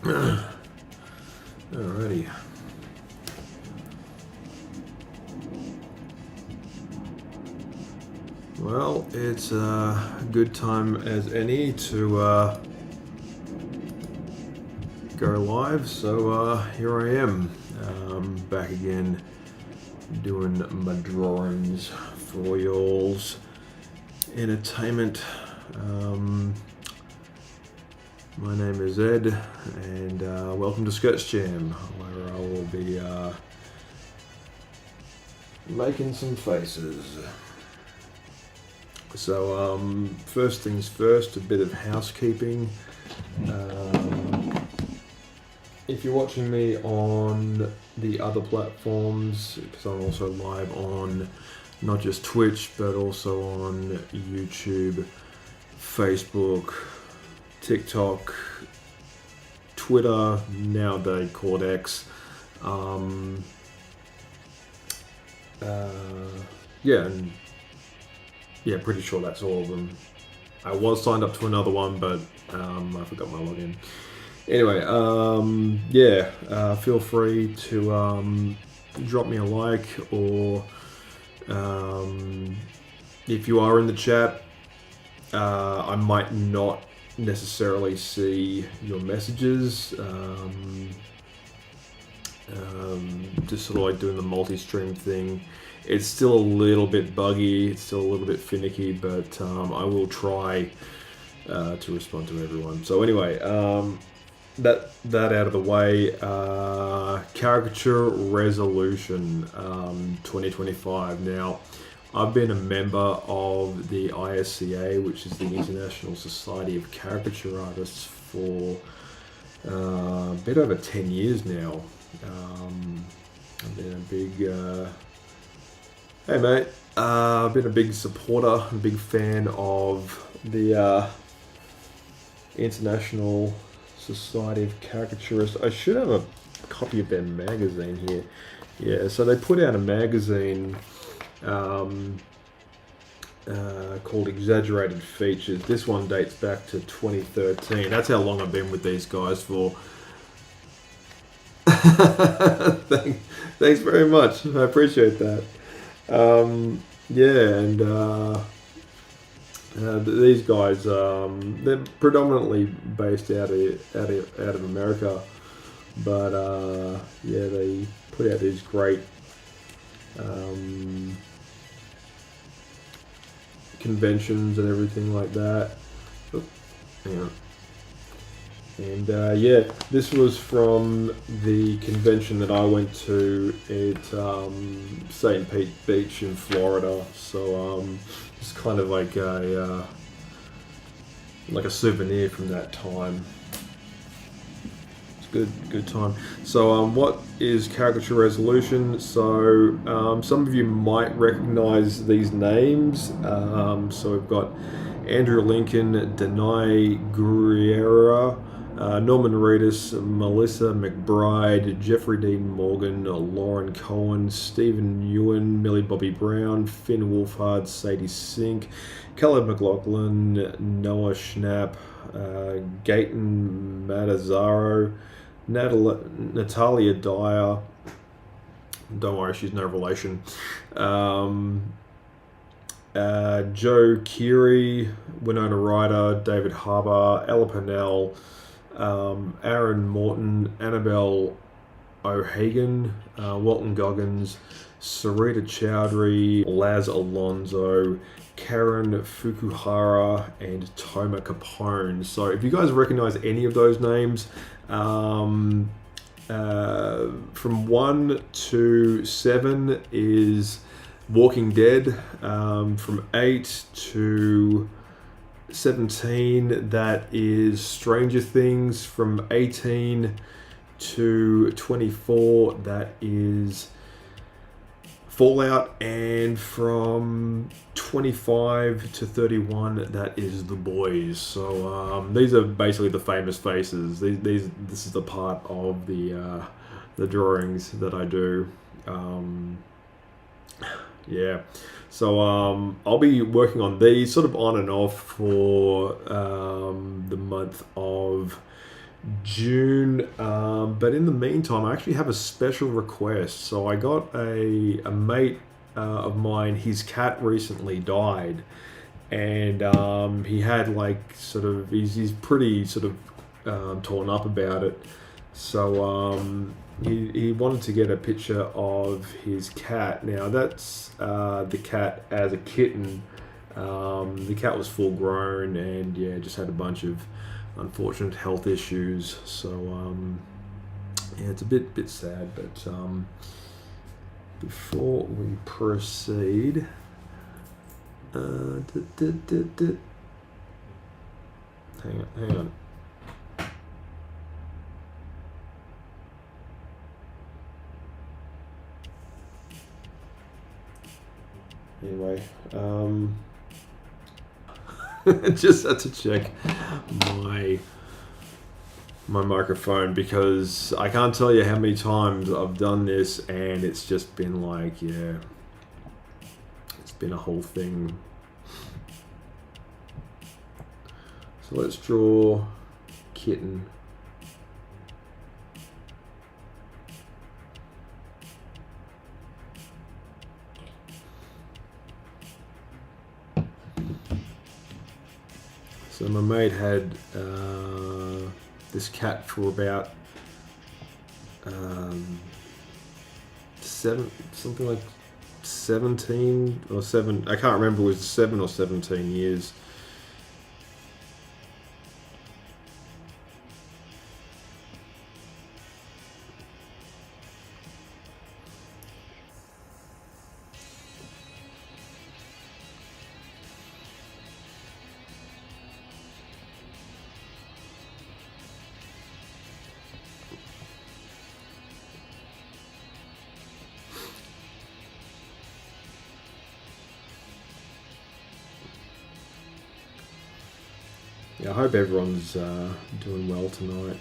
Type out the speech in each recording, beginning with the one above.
Alrighty. Well, it's a good time as any to go live. So here I am, back again, doing my drawings for y'all's entertainment. My name is Ed, and welcome to Sketch Jam, where I will be making some faces. So, first things first, a bit of housekeeping. If you're watching me on the other platforms, because I'm also live on not just Twitch, but also on YouTube, Facebook, TikTok, Twitter, nowadays called X. Pretty sure that's all of them. I was signed up to another one, but I forgot my login. Anyway, feel free to drop me a like, or if you are in the chat, I might not necessarily see your messages. Just sort of like doing the multi-stream thing. It's still a little bit buggy, it's still a little bit finicky, but I will try to respond to everyone. So anyway, that out of the way, Caricature Resolution 2025. Now, I've been a member of the ISCA, which is the International Society of Caricature Artists, for a bit over 10 years now. I've been a big, hey mate, I've been a big supporter, a big fan of the International Society of Caricaturists. I should have a copy of their magazine here. Yeah, so they put out a magazine called Exaggerated Features. This one dates back to 2013. That's how long I've been with these guys for. Thanks very much. I appreciate that. These guys, they're predominantly based out of America, but they put out these great conventions and everything like that. Hang on. And this was from the convention that I went to at St. Pete Beach in Florida. So it's kind of like a souvenir from that time. It's good time. So what is Caricature Resolution? So some of you might recognize these names. So we've got Andrew Lincoln, Denai Guerrera, Norman Reedus, Melissa McBride, Jeffrey Dean Morgan, Lauren Cohen, Stephen Ewan, Millie Bobby Brown, Finn Wolfhard, Sadie Sink, Caleb McLaughlin, Noah Schnapp, Gaten Matazzaro, Natalia Dyer. Don't worry, she's no relation. Joe Keary, Winona Ryder, David Harbour, Ella Pennell, Aaron Morton, Annabelle O'Hagan, Walton Goggins, Sarita Chowdhury, Laz Alonso, Karen Fukuhara, and Toma Capone. So if you guys recognize any of those names, from 1 to 7 is Walking Dead. From 8 to 17, that is Stranger Things. From 18 to 24, that is Fallout. And from 25 to 31, that is The Boys. So these are basically the famous faces. This is the part of the drawings that I do. So I'll be working on these sort of on and off for the month of June. But in the meantime, I actually have a special request. So I got a mate of mine. His cat recently died, and he had like sort of he's pretty sort of torn up about it. So he wanted to get a picture of his cat. Now that's the cat as a kitten. The cat was full grown and yeah, just had a bunch of unfortunate health issues. So yeah, it's a bit sad. But before we proceed, hang on. Anyway, just had to check my microphone because I can't tell you how many times I've done this and it's just been like, yeah, it's been a whole thing. So let's draw kitten. So my mate had this cat for about something like 17 or 7. I can't remember. It was 7 or 17 years. Yeah, I hope everyone's doing well tonight.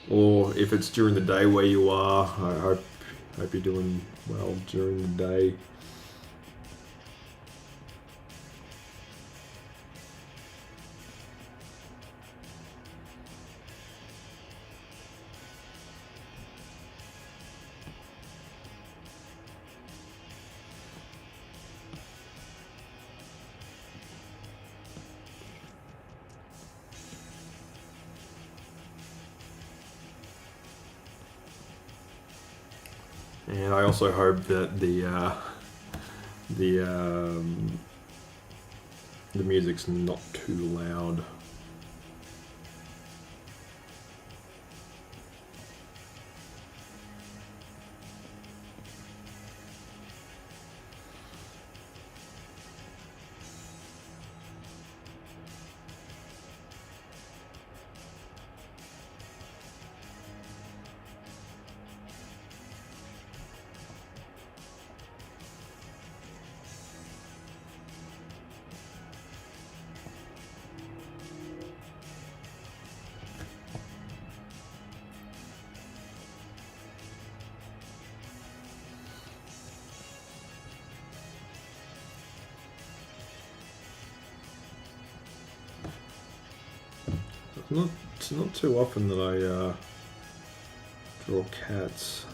Or if it's during the day where you are, I hope you're doing well during the day. And I also hope that the music's not too loud. It's not too often that I draw cats.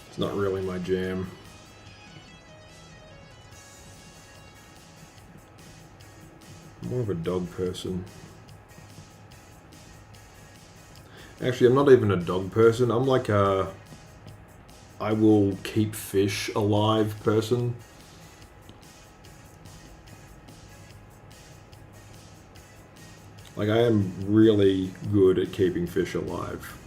It's not really my jam. I'm more of a dog person. Actually, I'm not even a dog person. I'm like a I will keep fish alive person. Like I am really good at keeping fish alive.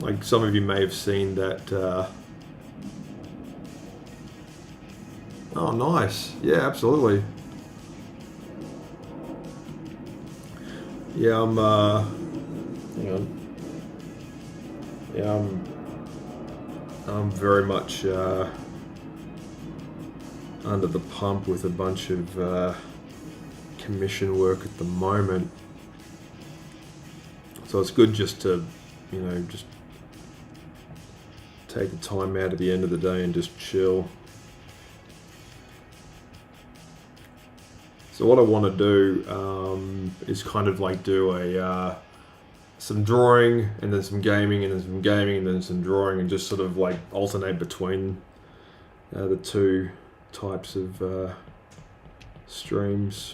Like some of you may have seen that. Oh, nice. Yeah, absolutely. Yeah, I'm. Hang on. Yeah, I'm very much under the pump with a bunch of commission work at the moment. So it's good just to, just take the time out at the end of the day and just chill. So what I want to do is kind of like do some drawing and then some gaming and then some gaming and then some drawing, and just sort of like alternate between the two types of streams.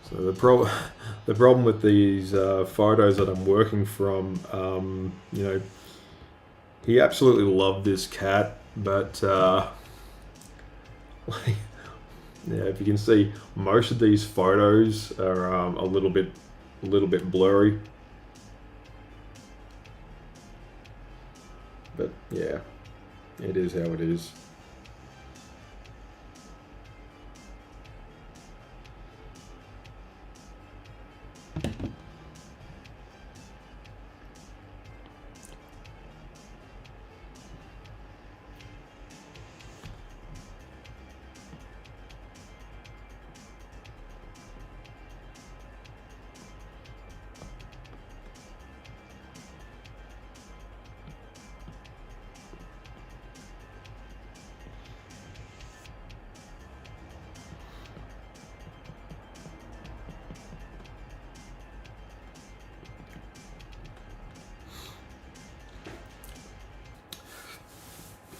So the problem with these photos that I'm working from, he absolutely loved this cat, but like, yeah, if you can see, most of these photos are a little bit blurry. But yeah, it is how it is.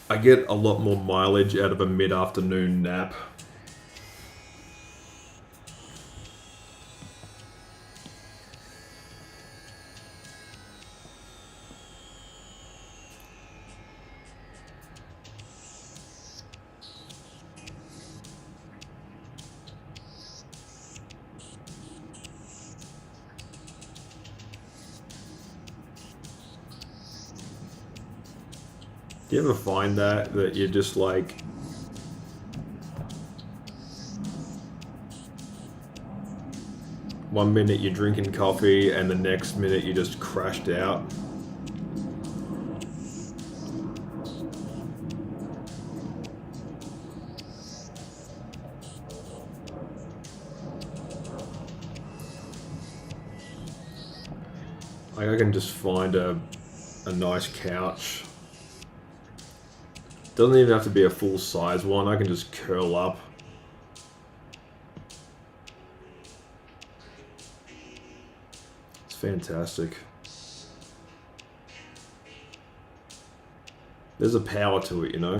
I get a lot more mileage out of a mid-afternoon nap. Do you ever find that you're just like, one minute you're drinking coffee and the next minute you just crashed out? Like, I can just find a nice couch. Doesn't even have to be a full size one. I can just curl up. It's fantastic. There's a power to it, you know?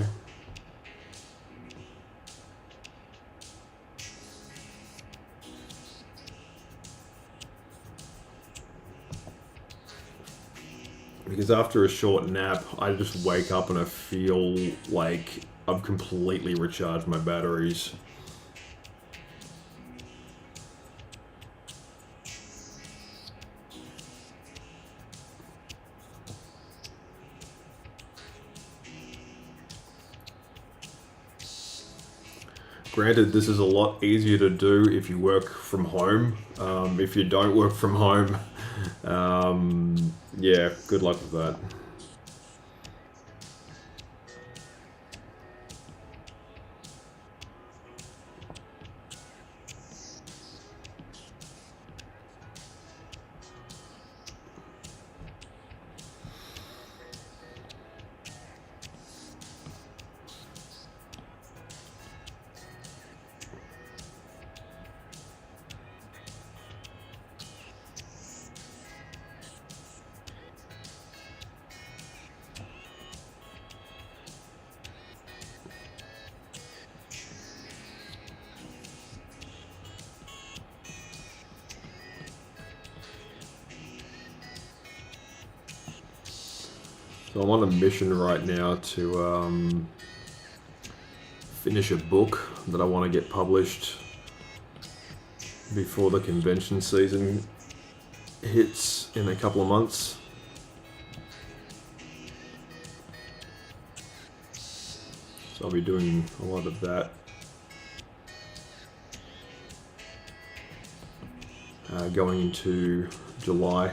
Because after a short nap, I just wake up and I feel like I've completely recharged my batteries. Granted, this is a lot easier to do if you work from home. If you don't work from home, yeah, good luck with that. So I'm on a mission right now to finish a book that I want to get published before the convention season hits in a couple of months. So I'll be doing a lot of that. Going into July.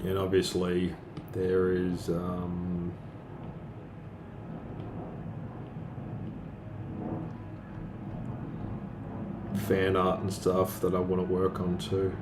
And obviously there is fan art and stuff that I want to work on too.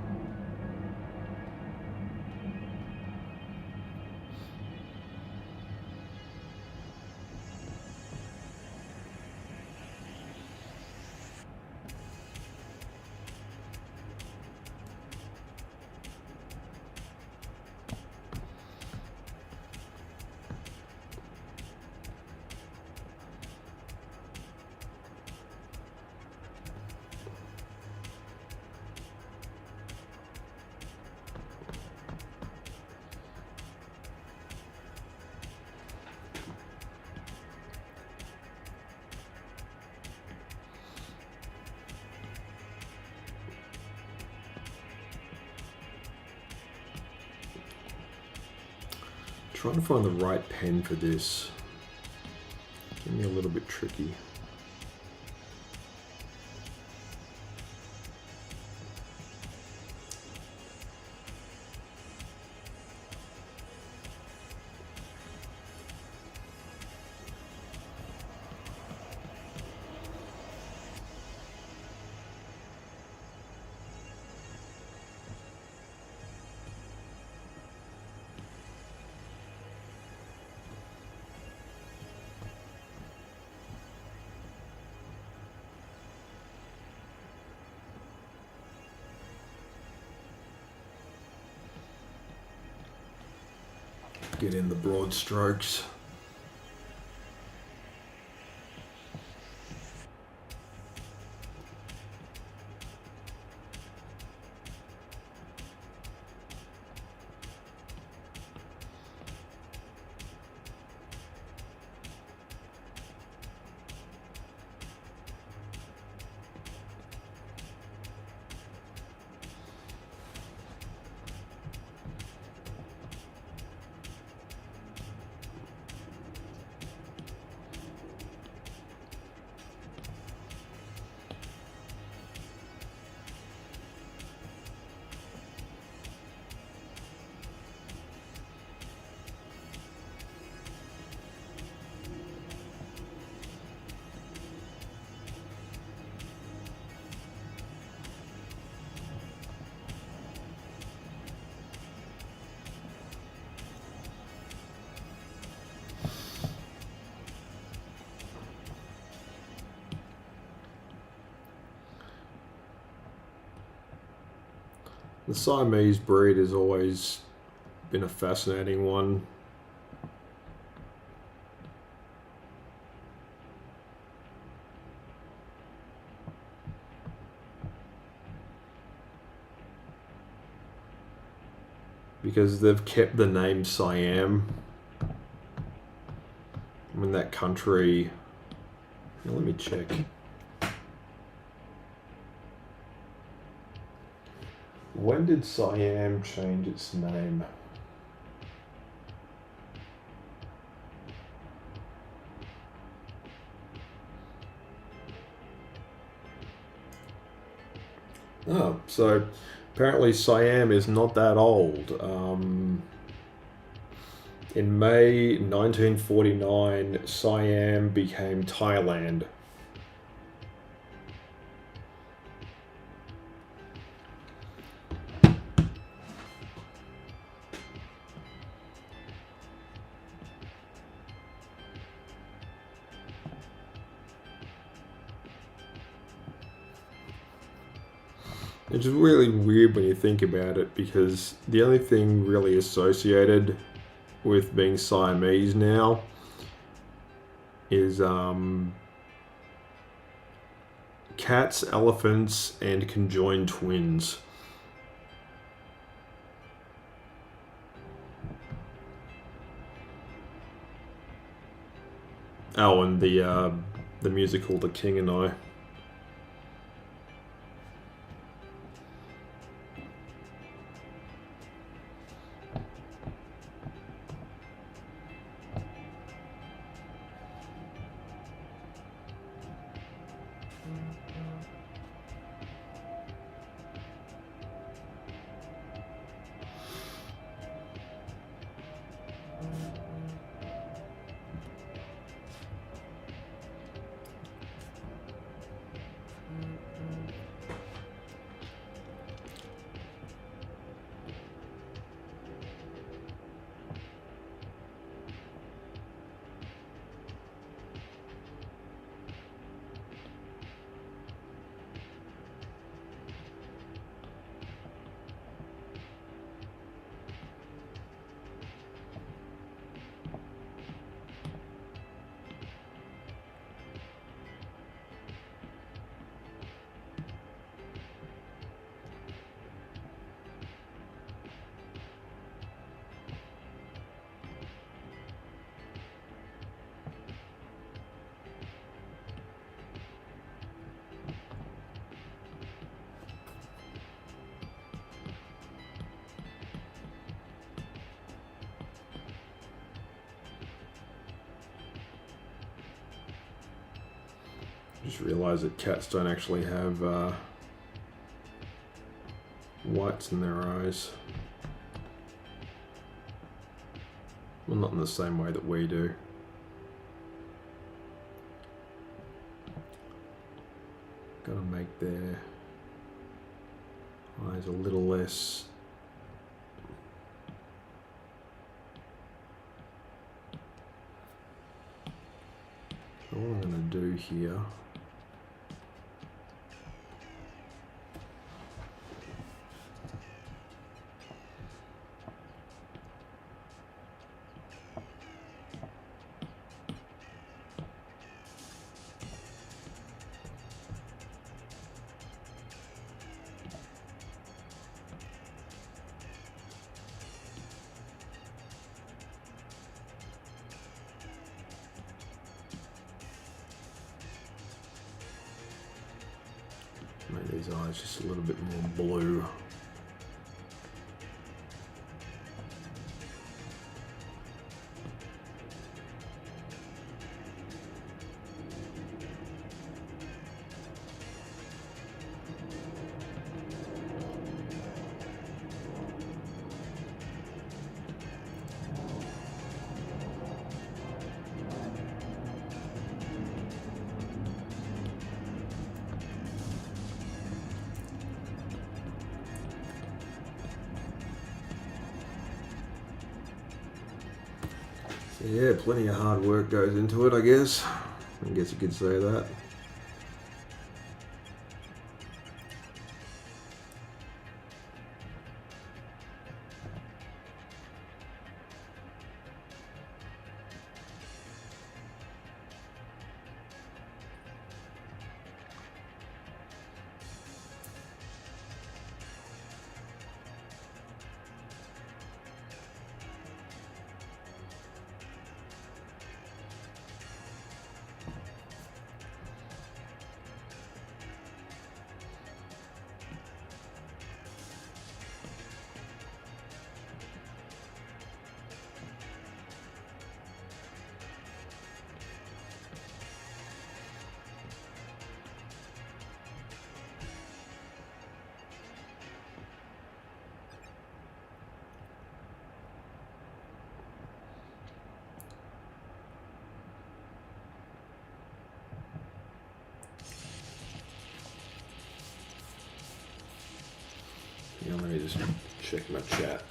Trying to find the right pen for this. Give me a little bit tricky. Get in the broad strokes. The Siamese breed has always been a fascinating one. Because they've kept the name Siam. When that country... Now let me check. When did Siam change its name? Oh, so apparently Siam is not that old. In May 1949, Siam became Thailand. It's really weird when you think about it, because the only thing really associated with being Siamese now is cats, elephants, and conjoined twins. Oh, and the musical The King and I. Just realised that cats don't actually have whites in their eyes. Well, not in the same way that we do. Gotta make their eyes a little less. So what I'm gonna do here, make these eyes just a little bit more blue. Yeah, plenty of hard work goes into it, I guess. I guess you could say that. Yeah, let me just check my chat.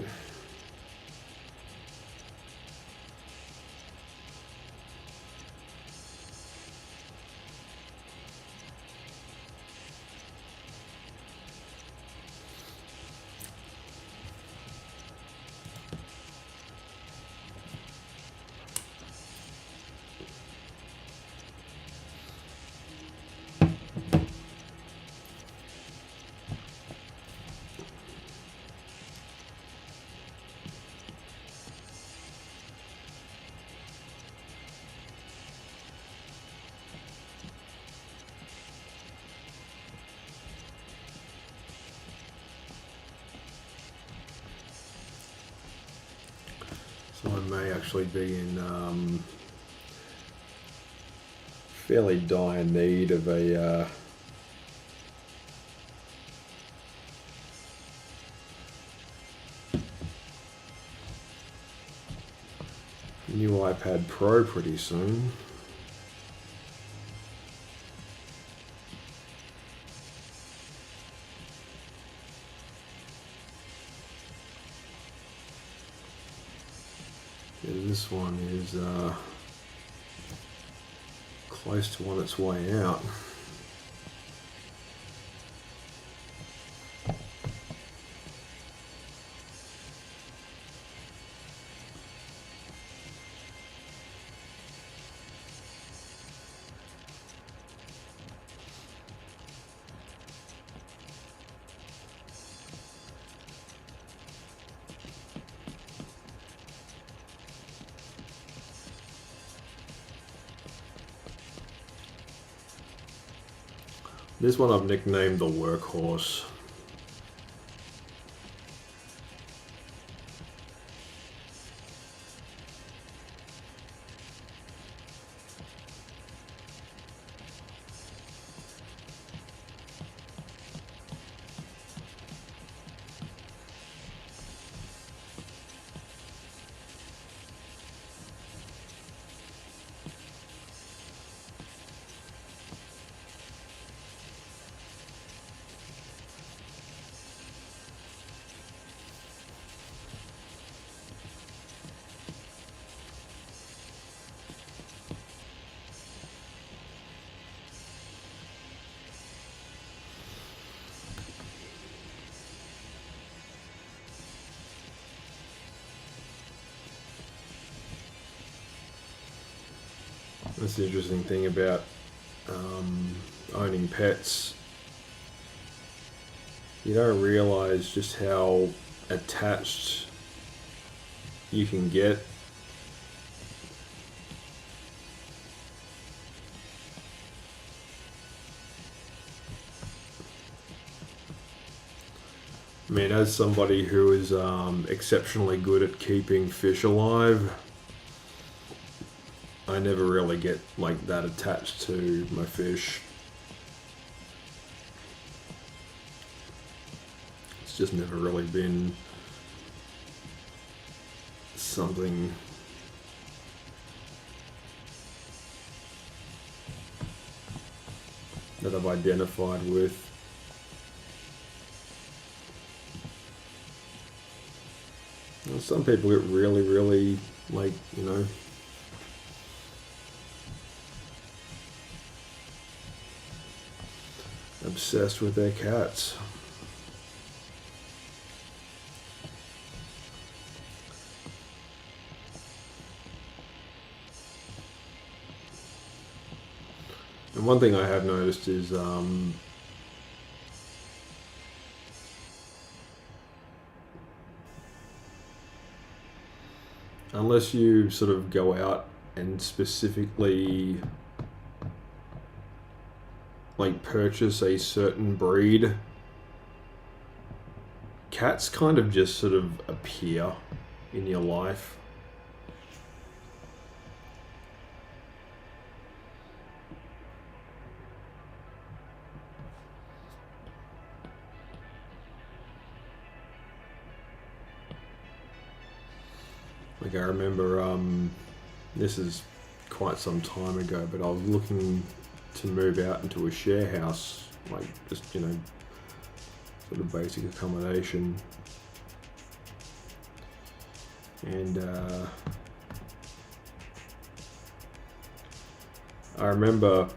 So I may actually be in fairly dire need of a new iPad Pro pretty soon. Yeah, this one is close to on its way out. This one I've nicknamed the Workhorse. That's the interesting thing about owning pets. You don't realize just how attached you can get. I mean, as somebody who is exceptionally good at keeping fish alive, I never really get like that attached to my fish. It's just never really been something that I've identified with. Well, some people get really, really, like, you know, obsessed with their cats. And one thing I have noticed is unless you sort of go out and specifically like purchase a certain breed, cats kind of just sort of appear in your life. Like I remember, this is quite some time ago, but I was looking to move out into a share house, like just, you know, sort of basic accommodation. And I remember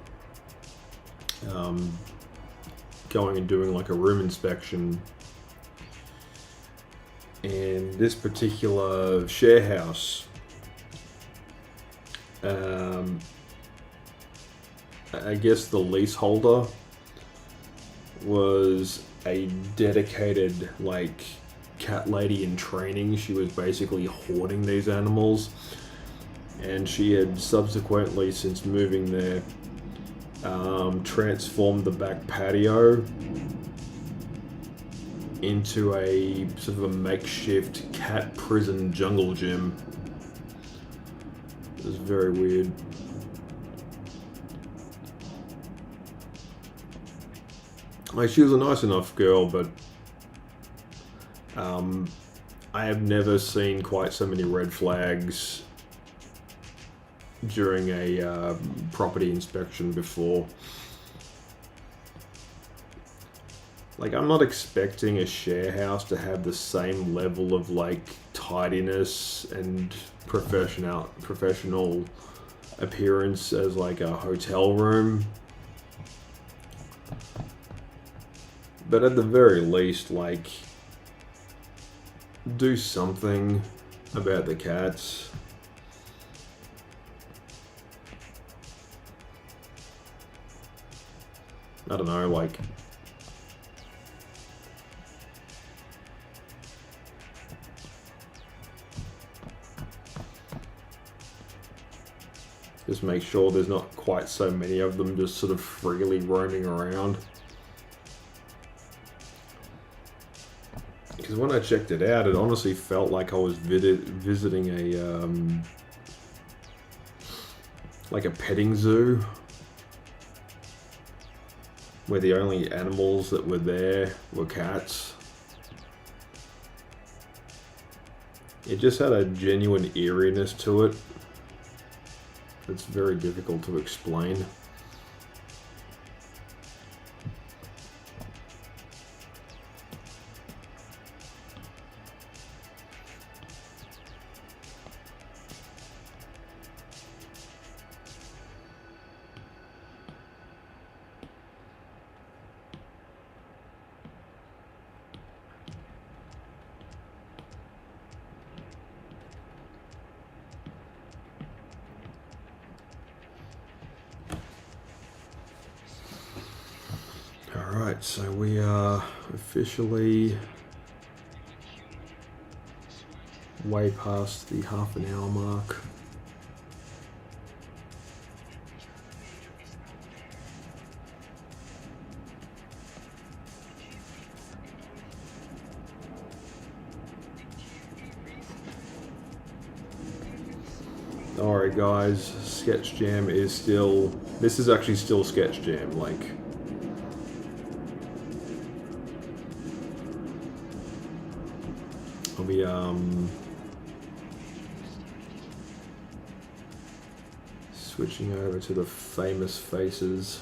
going and doing like a room inspection, and this particular share house, I guess the leaseholder was a dedicated like cat lady in training. She was basically hoarding these animals, and she had subsequently, since moving there, transformed the back patio into a sort of a makeshift cat prison jungle gym. It was very weird. Like, she was a nice enough girl, but I have never seen quite so many red flags during a property inspection before. Like, I'm not expecting a share house to have the same level of like tidiness and professional appearance as like a hotel room. But at the very least, like, do something about the cats. I don't know, like, just make sure there's not quite so many of them just sort of freely roaming around. Because when I checked it out, it honestly felt like I was visiting a like a petting zoo, where the only animals that were there were cats. It just had a genuine eeriness to it. It's very difficult to explain. So we are officially way past the half an hour mark. Alright guys, Sketch Jam is still... This is actually still Sketch Jam, like... I'll be, switching over to the famous faces.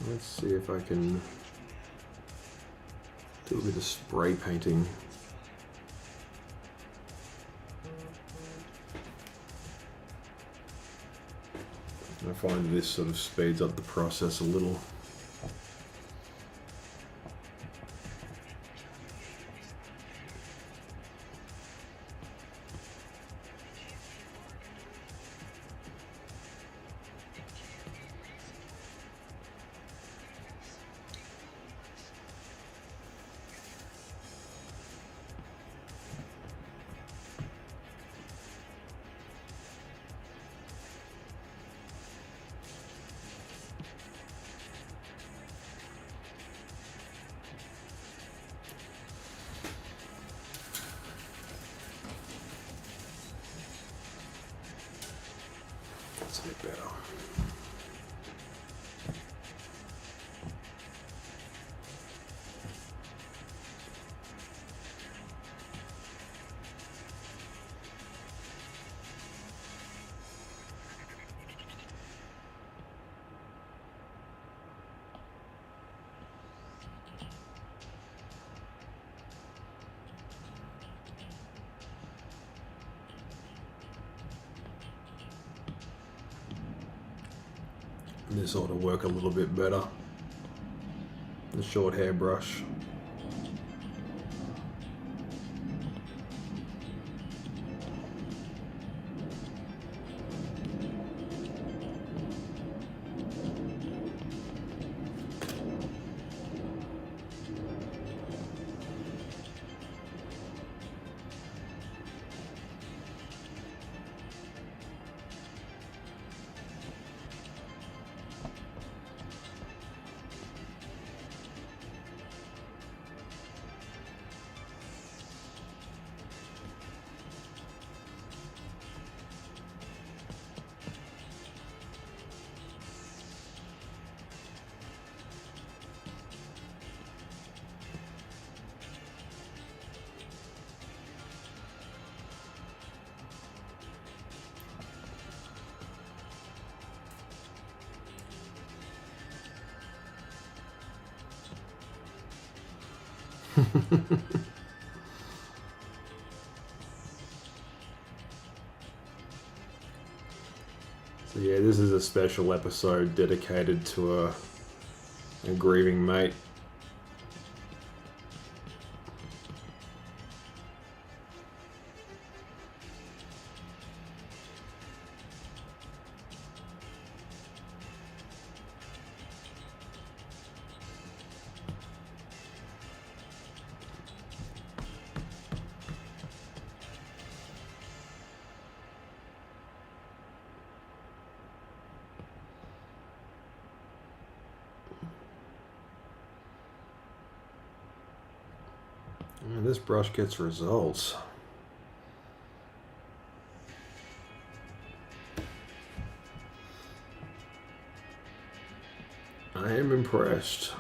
Let's see if I can do a bit of spray painting. I find this sort of speeds up the process a little. That's a bit better. This ought to work a little bit better. The short hairbrush. So yeah, this is a special episode dedicated to a grieving mate. this brush gets results. I am impressed.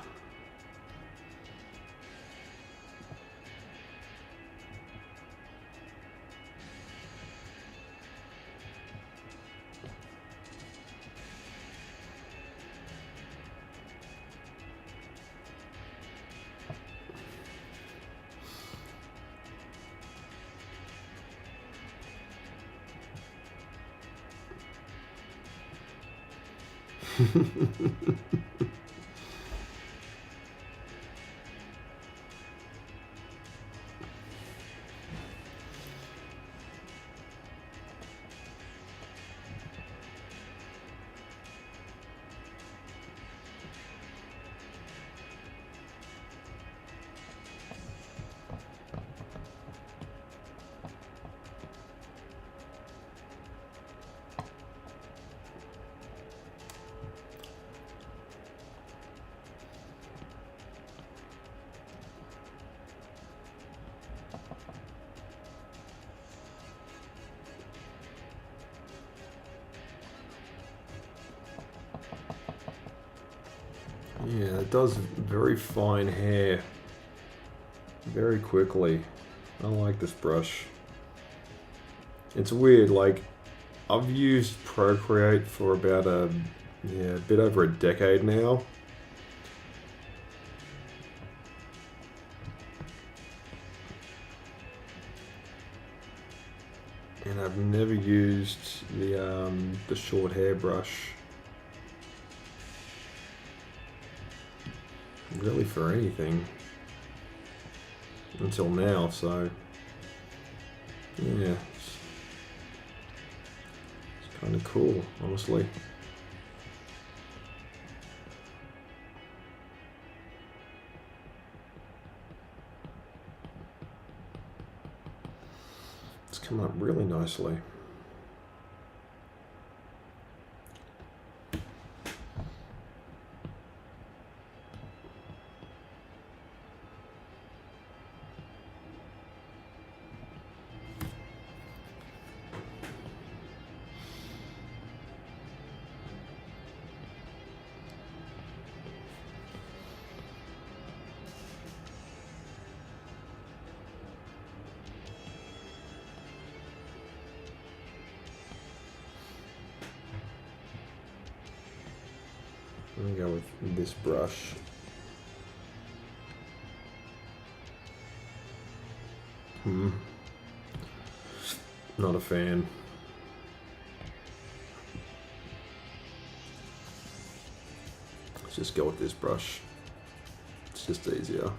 Yeah, it does very fine hair very quickly. I like this brush. It's weird, like, I've used Procreate for about a bit over a decade now. And I've never used the short hair brush really for anything until now, so yeah, it's kind of cool, honestly. It's come up really nicely. I'm gonna go with this brush. Not a fan. Let's just go with this brush. It's just easier.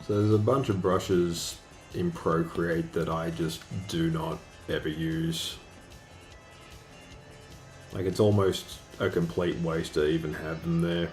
So there's a bunch of brushes in Procreate that I just do not ever use. Like, it's almost a complete waste to even have them there.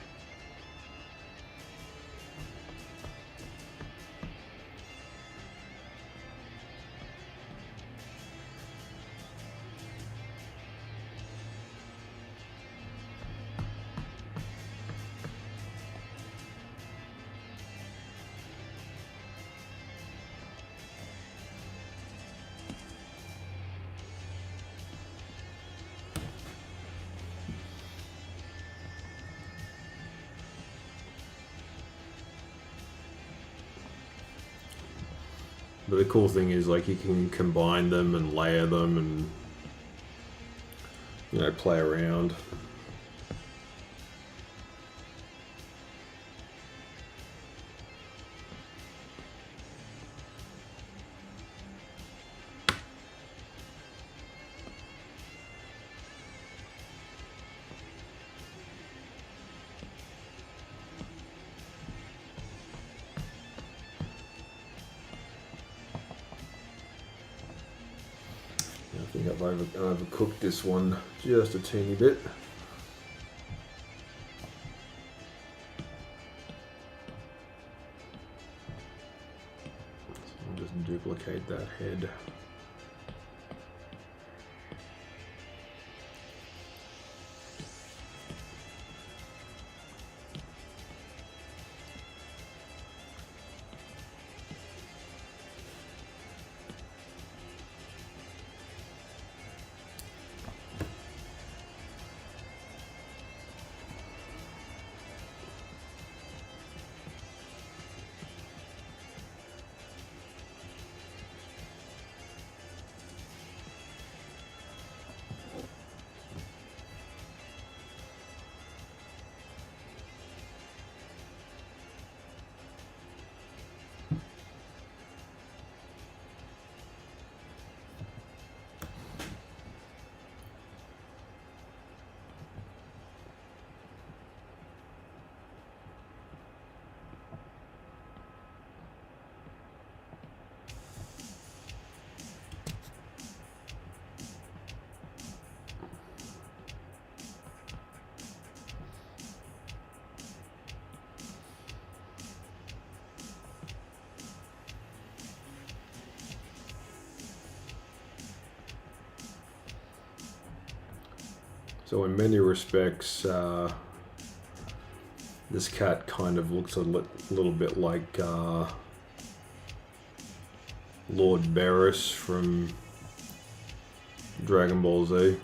But the cool thing is, like, you can combine them and layer them and, you know, play around. I think I've overcooked this one just a teeny bit. So I'll just duplicate that head. So in many respects, this cat kind of looks a little bit like Lord Beerus from Dragon Ball Z.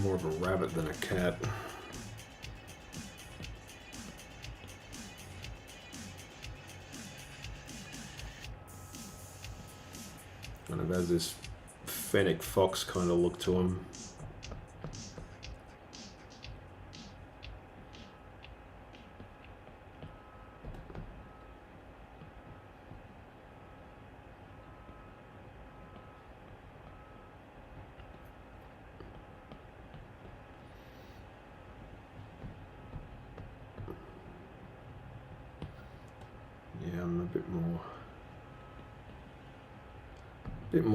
More of a rabbit than a cat. Kind of has this Fennec Fox kind of look to him. Yeah, I'm a bit more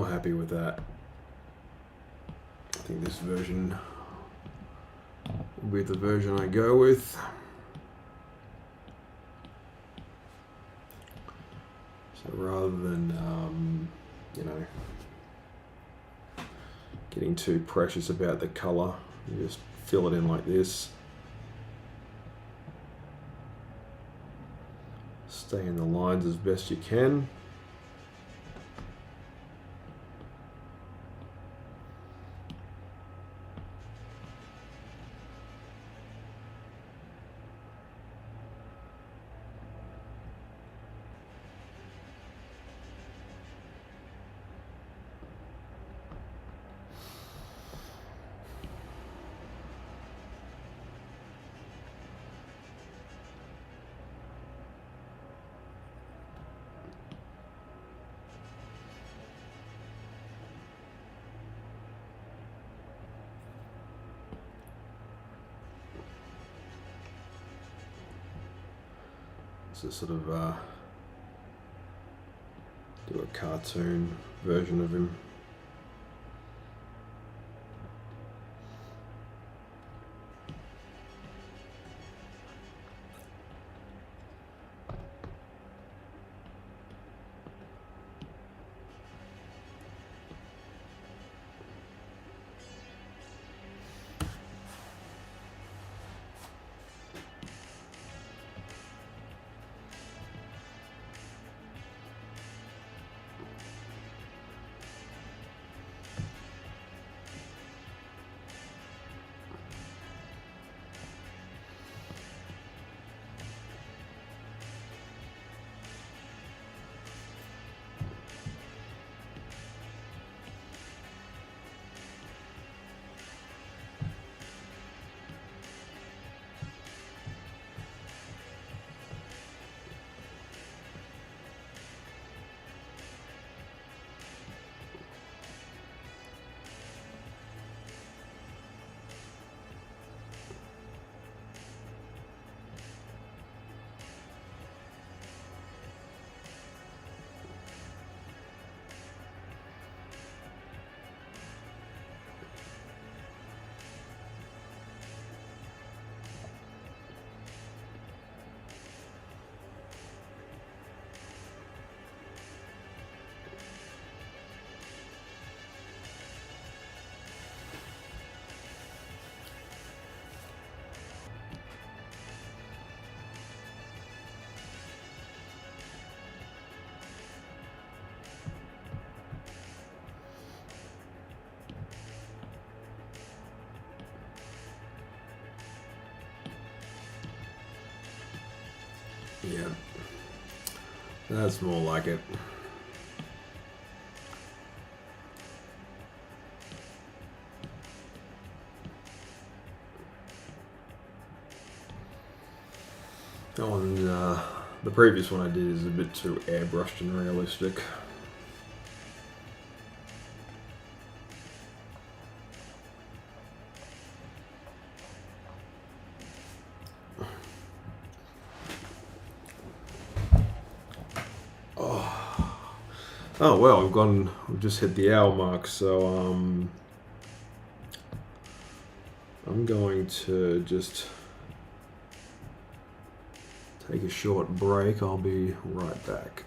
happy with that. I think this version will be the version I go with. So rather than, you know, getting too precious about the color, you just fill it in like this. Stay in the lines as best you can. So sort of do a cartoon version of him. Yeah, that's more like it. On the previous one I did is a bit too airbrushed and realistic. Oh well, we've just hit the hour mark, so I'm going to just take a short break. I'll be right back.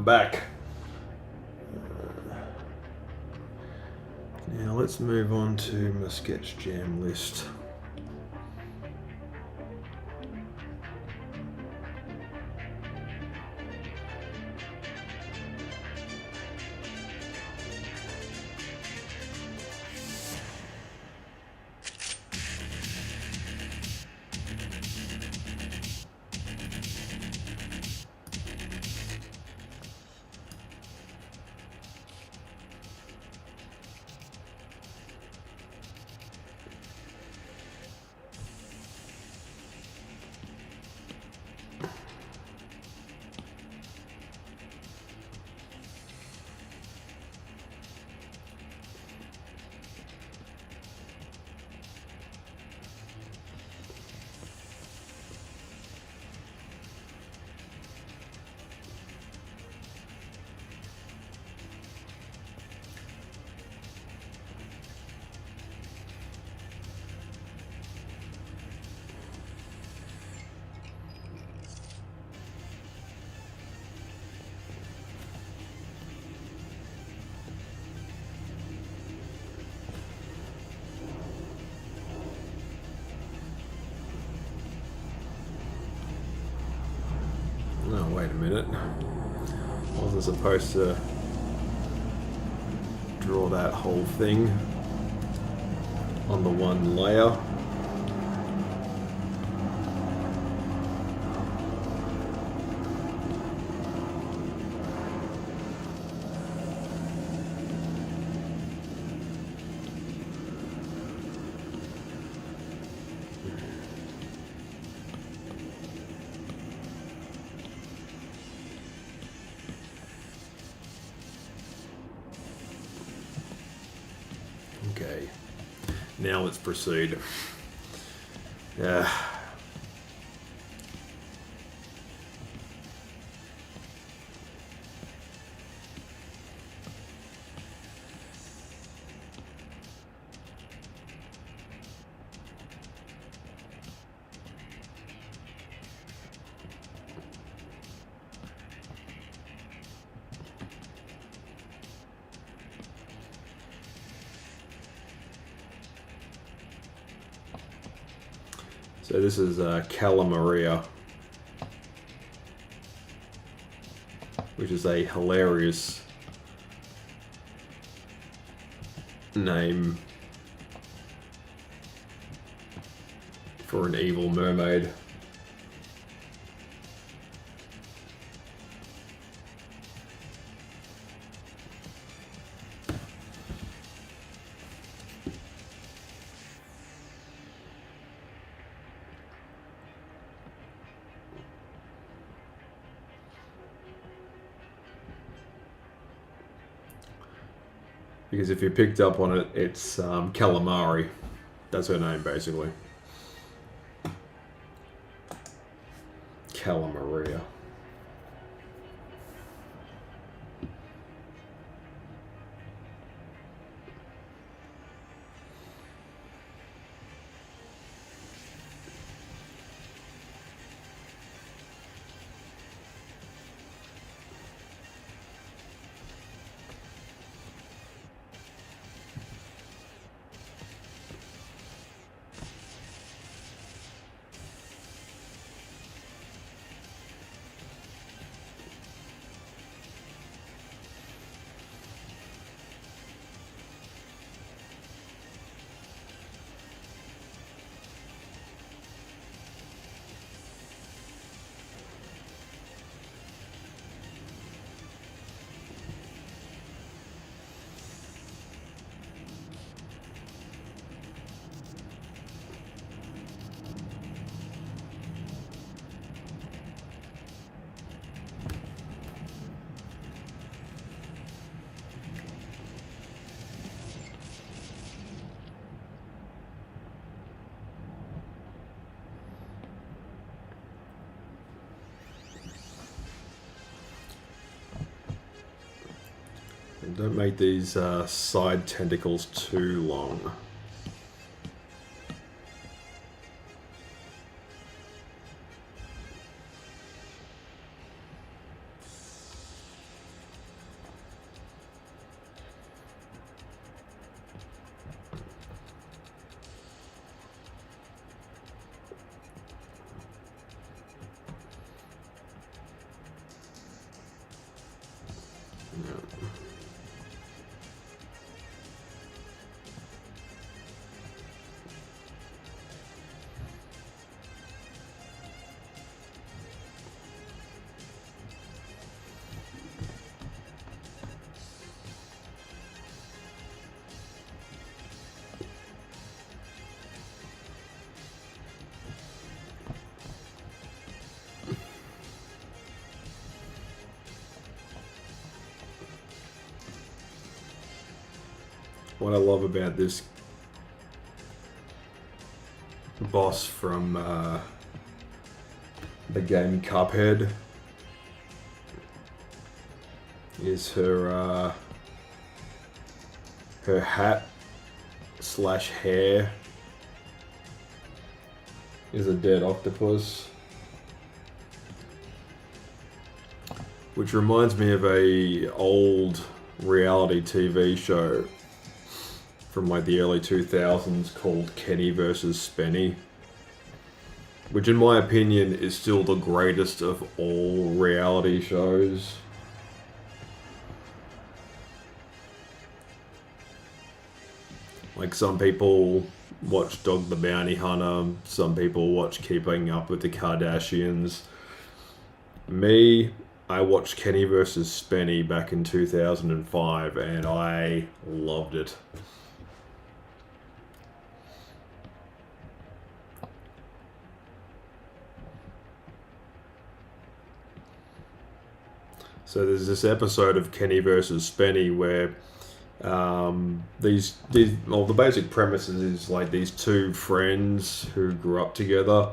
back. Now let's move on to my sketch jam list. Oh, wait a minute. I wasn't supposed to draw that whole thing on the one layer. Okay, now let's proceed. So this is Cala Maria, which is a hilarious name for an evil mermaid. Because if you picked up on it, it's Calamari. That's her name, basically. Cala Maria. And don't make these side tentacles too long. what I love about this boss from the game Cuphead is her hat slash hair is a dead octopus, which reminds me of a old reality TV show from like the early 2000s called Kenny vs. Spenny, which in my opinion is still the greatest of all reality shows. Like, some people watch Dog the Bounty Hunter, some people watch Keeping Up with the Kardashians. Me, I watched Kenny vs. Spenny back in 2005 and I loved it. So there's this episode of Kenny vs. Spenny where the basic premise is like these two friends who grew up together.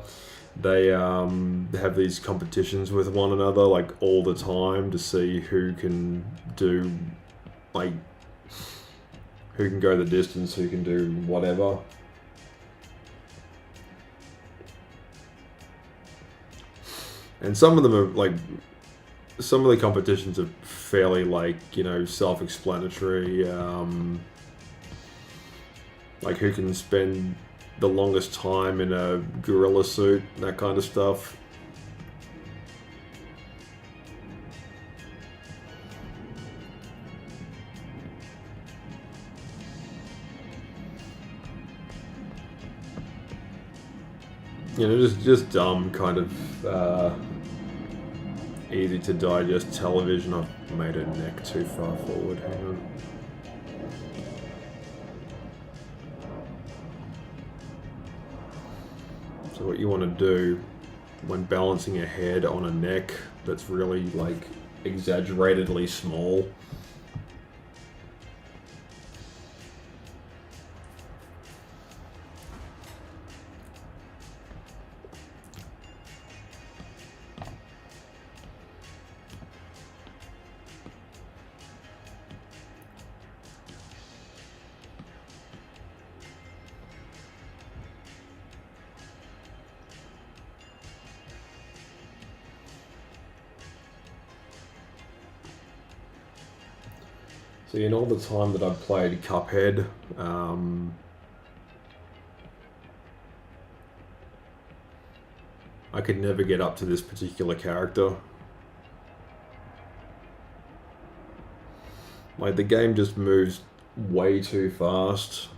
They have these competitions with one another like all the time to see who can do, like, who can go the distance, who can do whatever. And some of them are like, some of the competitions are fairly, like, you know, self-explanatory. Like who can spend the longest time in a gorilla suit, that kind of stuff. You know, just dumb kind of easy to digest television. I've made her neck too far forward, hang on. So what you want to do when balancing a head on a neck that's really like exaggeratedly small, so in all the time that I've played Cuphead, I could never get up to this particular character. Like, the game just moves way too fast.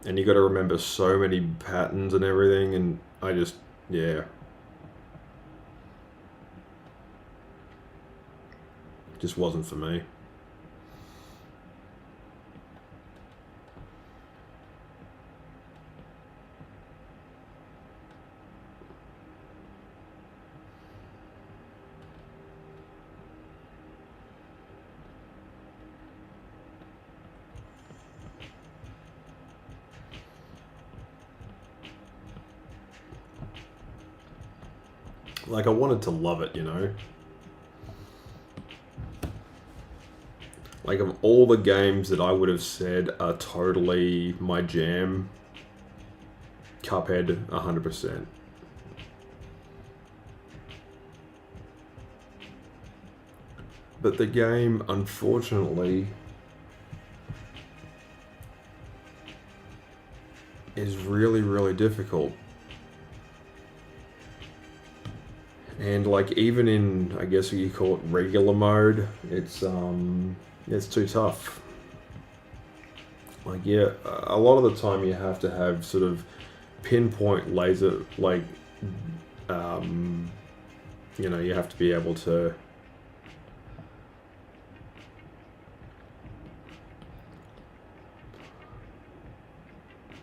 And you got to remember so many patterns and everything, and I just, yeah. Just wasn't for me. Like, I wanted to love it, you know? Like, of all the games that I would have said are totally my jam, Cuphead, 100%. But the game, unfortunately, is really, really difficult. And like, even in, I guess you call it regular mode, it's too tough. Like, yeah, a lot of the time you have to have sort of pinpoint laser, like, you know, you have to be able to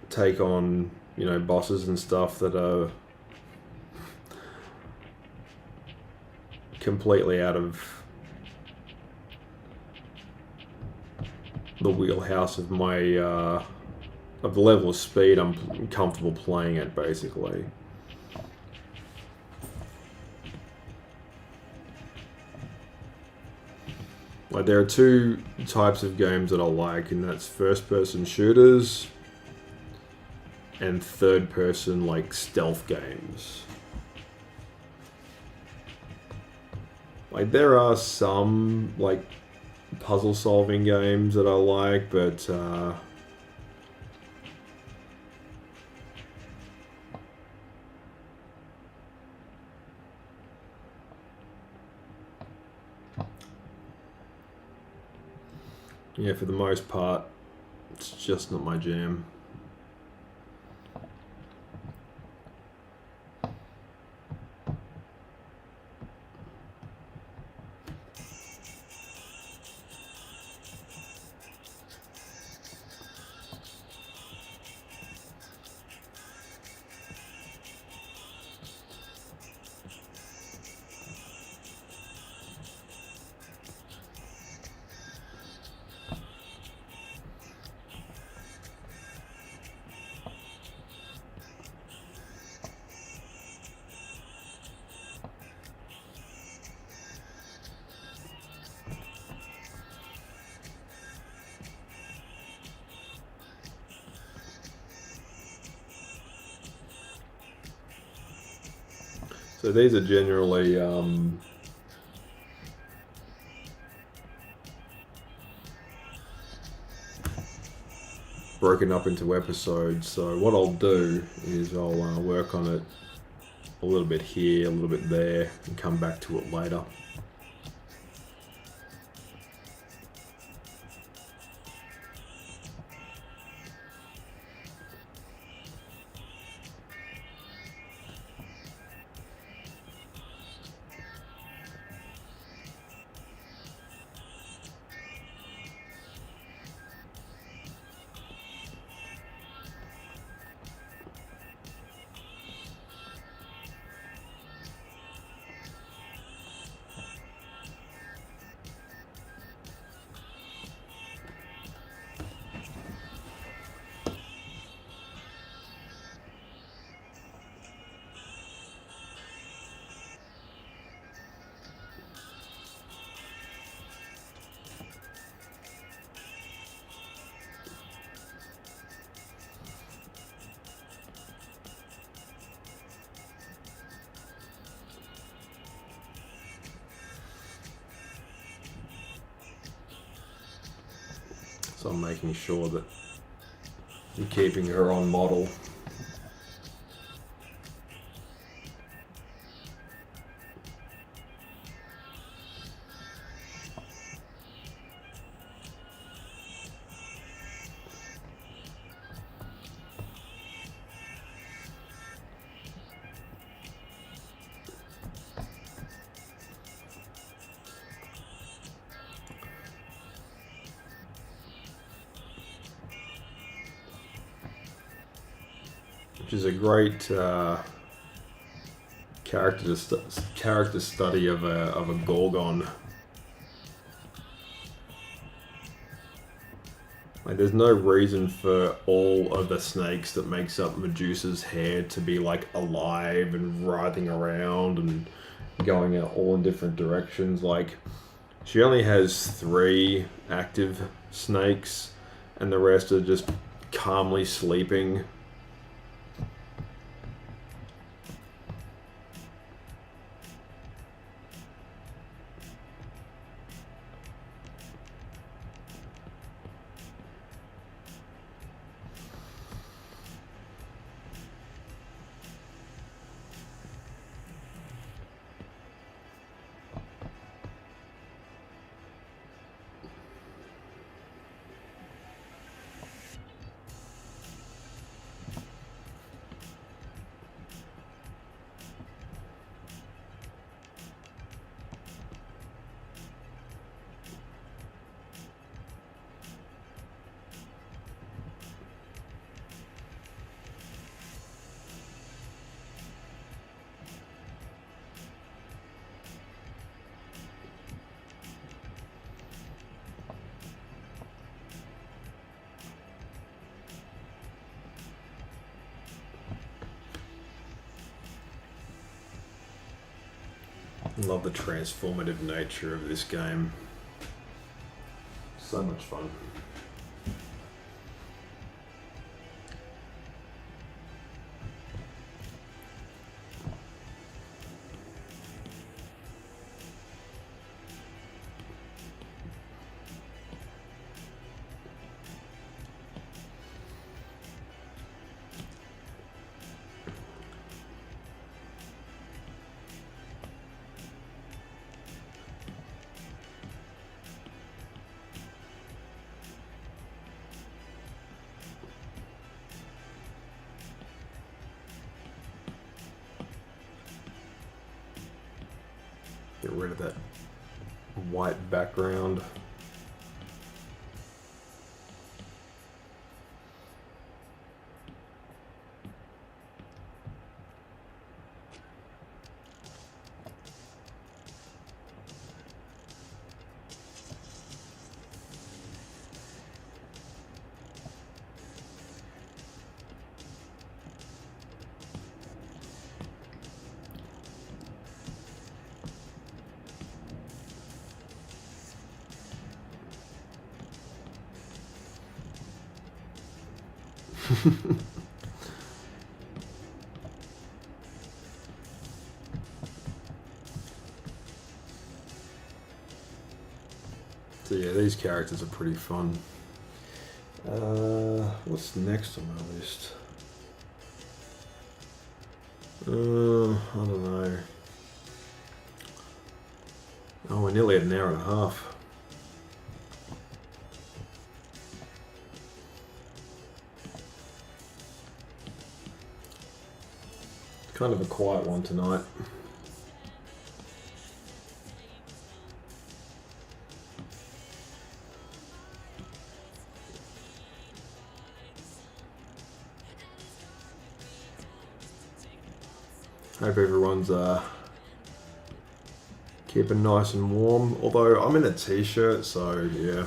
take on, you know, bosses and stuff that are completely out of the wheelhouse of my of the level of speed I'm comfortable playing at, basically. Like, there are two types of games that I like, and that's first-person shooters and third-person, like, stealth games. Like, there are some, like, puzzle-solving games that I like, but yeah, for the most part, it's just not my jam. So these are generally broken up into episodes. So what I'll do is I'll work on it a little bit here, a little bit there, and come back to it later. So I'm making sure that I'm keeping her on model. Which is a great character study of a Gorgon. Like, there's no reason for all of the snakes that makes up Medusa's hair to be like alive and writhing around and going out all in different directions. Like, she only has 3 active snakes, and the rest are just calmly sleeping. Love the transformative nature of this game. So much fun. Get rid of that white background. So yeah, these characters are pretty fun. What's next on my list? I don't know. Oh, we're nearly at an hour and a half. Kind of a quiet one tonight. Hope everyone's keeping nice and warm. Although I'm in a t-shirt, so yeah.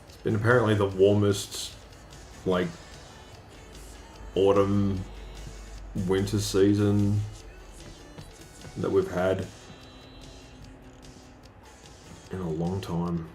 It's been apparently the warmest, like, autumn, winter season that we've had in a long time.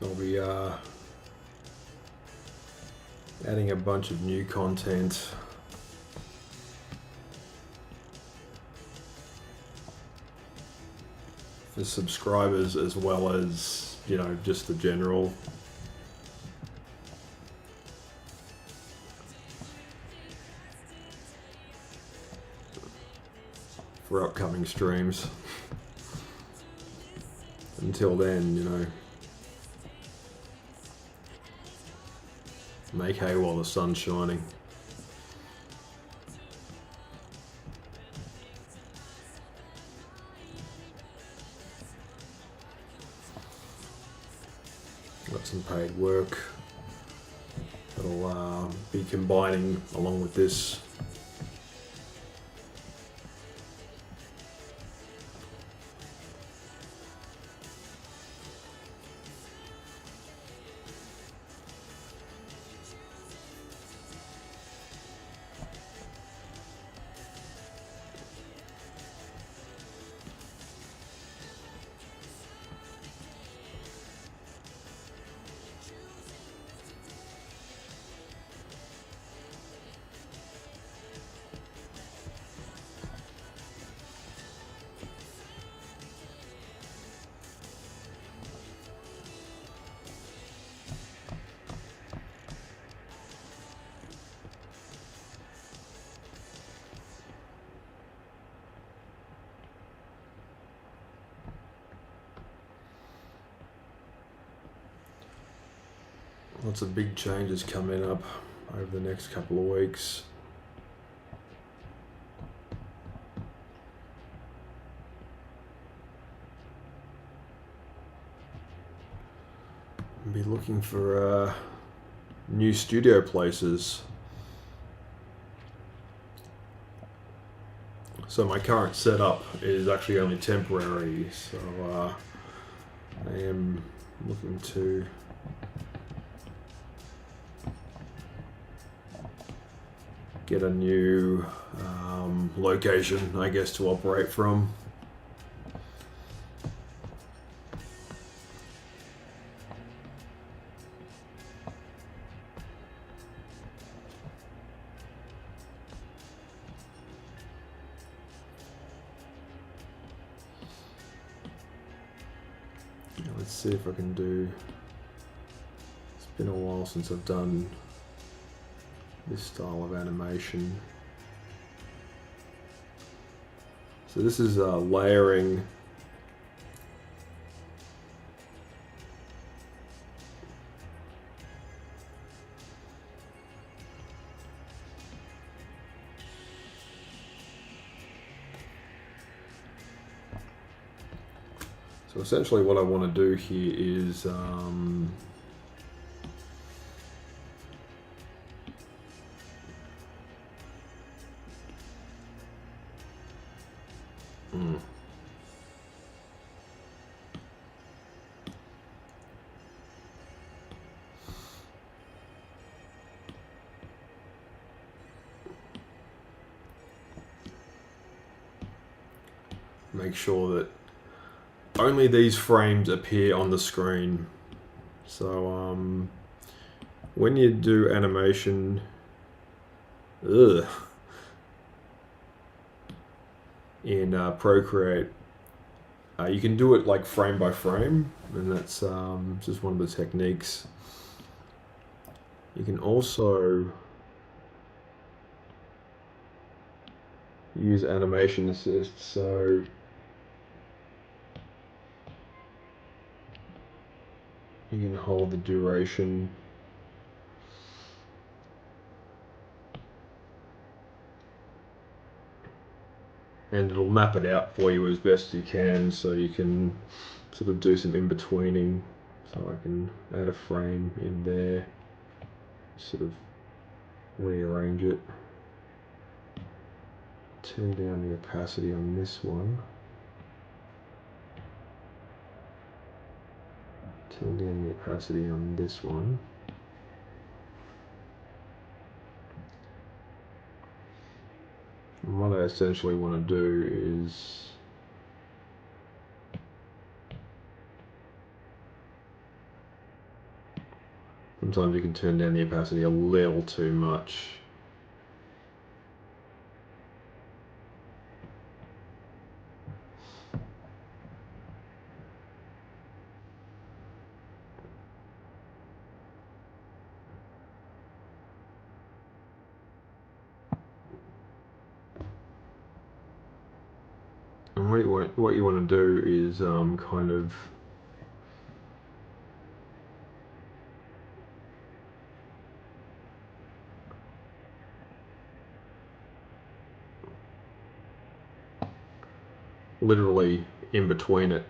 So I'll be adding a bunch of new content. For subscribers, as well as, you know, just the general for upcoming streams. Until then, you know, make hay while the sun's shining. Got some paid work that'll be combining along with this. Lots of big changes coming up over the next couple of weeks. Be looking for new studio places. So my current setup is actually only temporary, so I am looking to get a new location, I guess, to operate from. Let's see if I can do. It's been a while since I've done this style of animation. So this is layering. So essentially what I want to do here is make sure that only these frames appear on the screen. So when you do animation, in Procreate, you can do it like frame by frame, and that's just one of the techniques. You can also use animation assist, so you can hold the duration and it'll map it out for you as best you can, so you can sort of do some in-betweening. So I can add a frame in there, sort of rearrange it, turn down the opacity on this one, turn down the opacity on this one. And what I essentially want to do is sometimes you can turn down the opacity a little too much. And what you want to do is kind of literally in between it.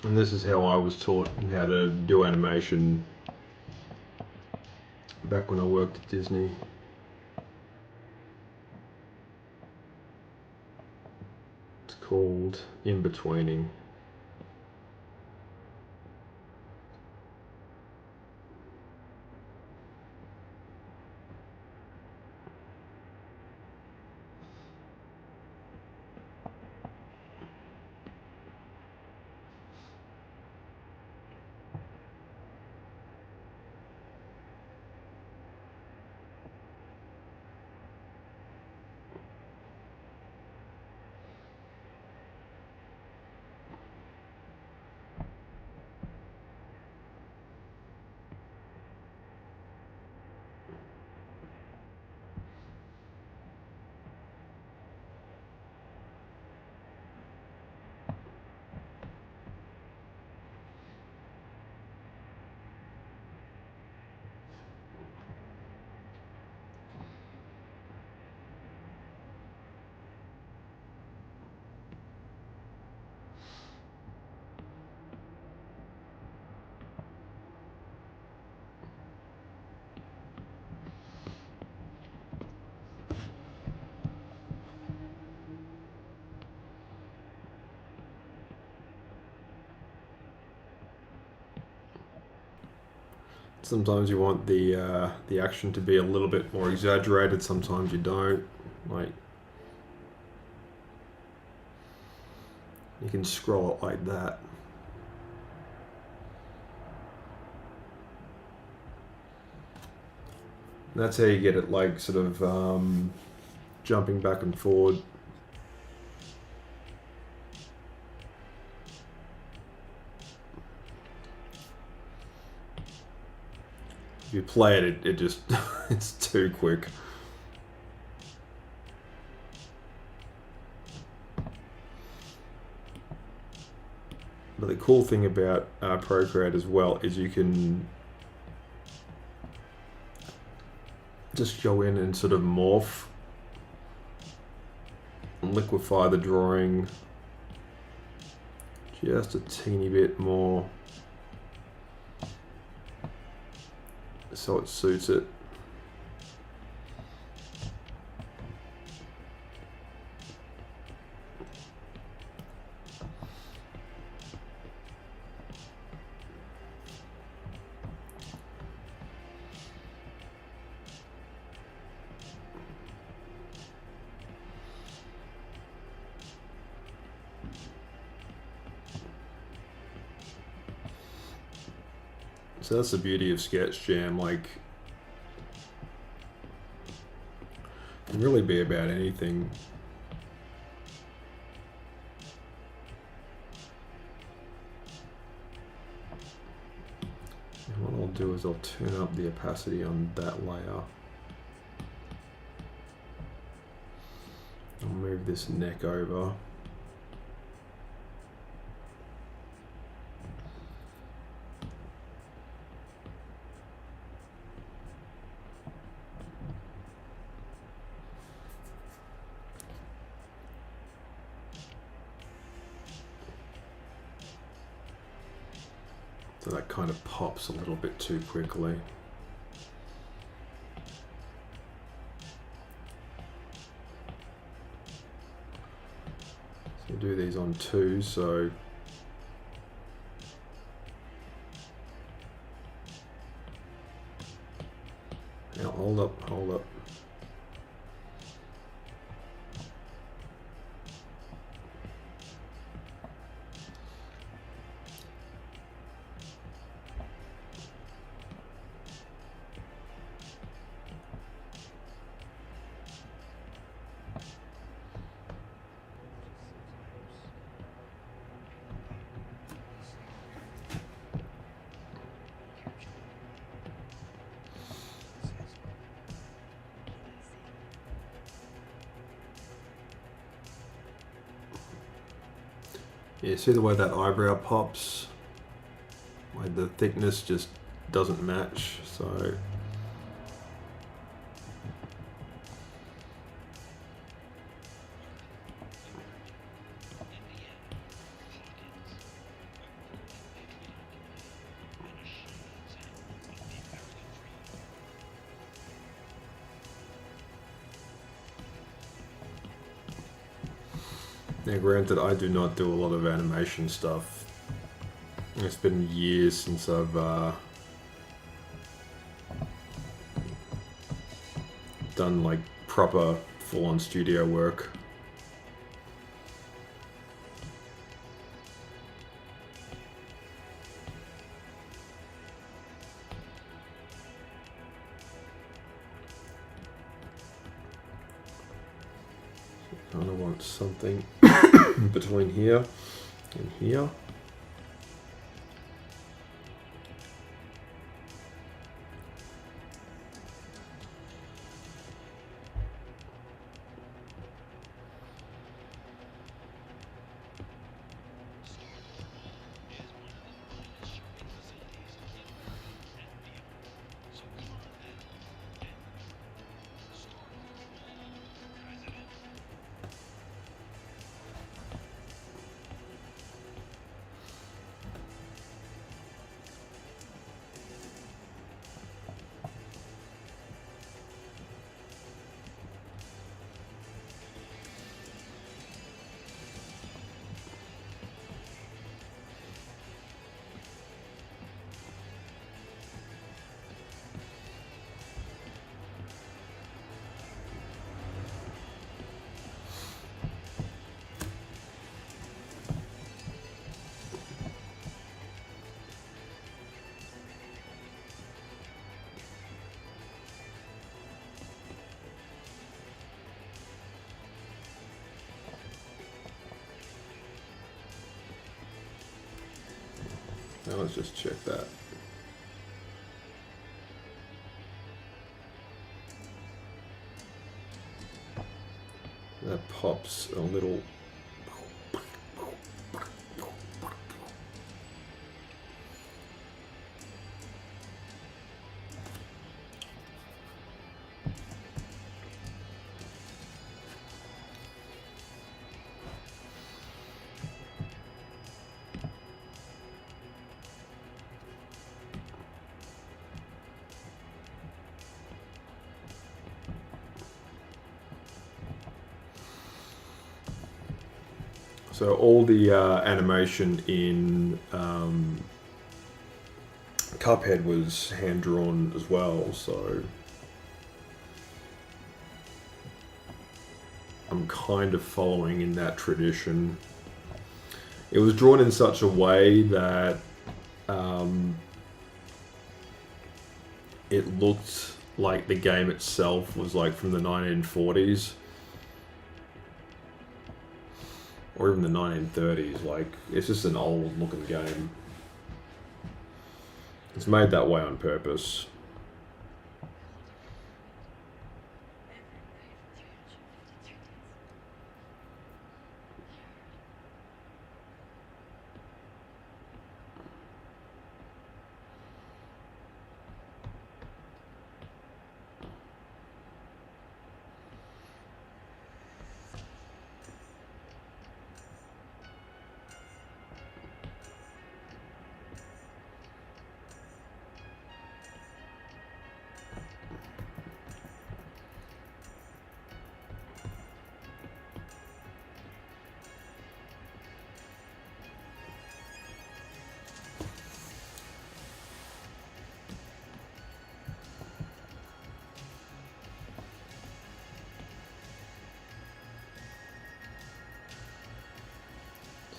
And this is how I was taught how to do animation back when I worked at Disney. It's called in-betweening. Sometimes you want the action to be a little bit more exaggerated. Sometimes you don't. Like, you can scroll it like that. And that's how you get it, like, sort of jumping back and forward. If you play it, it just it's too quick. But the cool thing about Procreate as well is you can just go in and sort of morph and liquefy the drawing just a teeny bit more so it suits it. So that's the beauty of Sketch Jam. Like, it can really be about anything. And what I'll do is I'll turn up the opacity on that layer. I'll move this neck over. So that kind of pops a little bit too quickly. So do these on 2, so now hold up, hold up. Yeah, see the way that eyebrow pops? Like the thickness just doesn't match, so now granted, I do not do a lot of animation stuff. It's been years since I've done like proper full-on studio work. I kind of want something between here and here. Now let's just check that. That pops a little. So all the animation in Cuphead was hand-drawn as well, so I'm kind of following in that tradition. It was drawn in such a way that it looked like the game itself was like from the 1940s. Or even the 1930s, like, it's just an old looking game. It's made that way on purpose.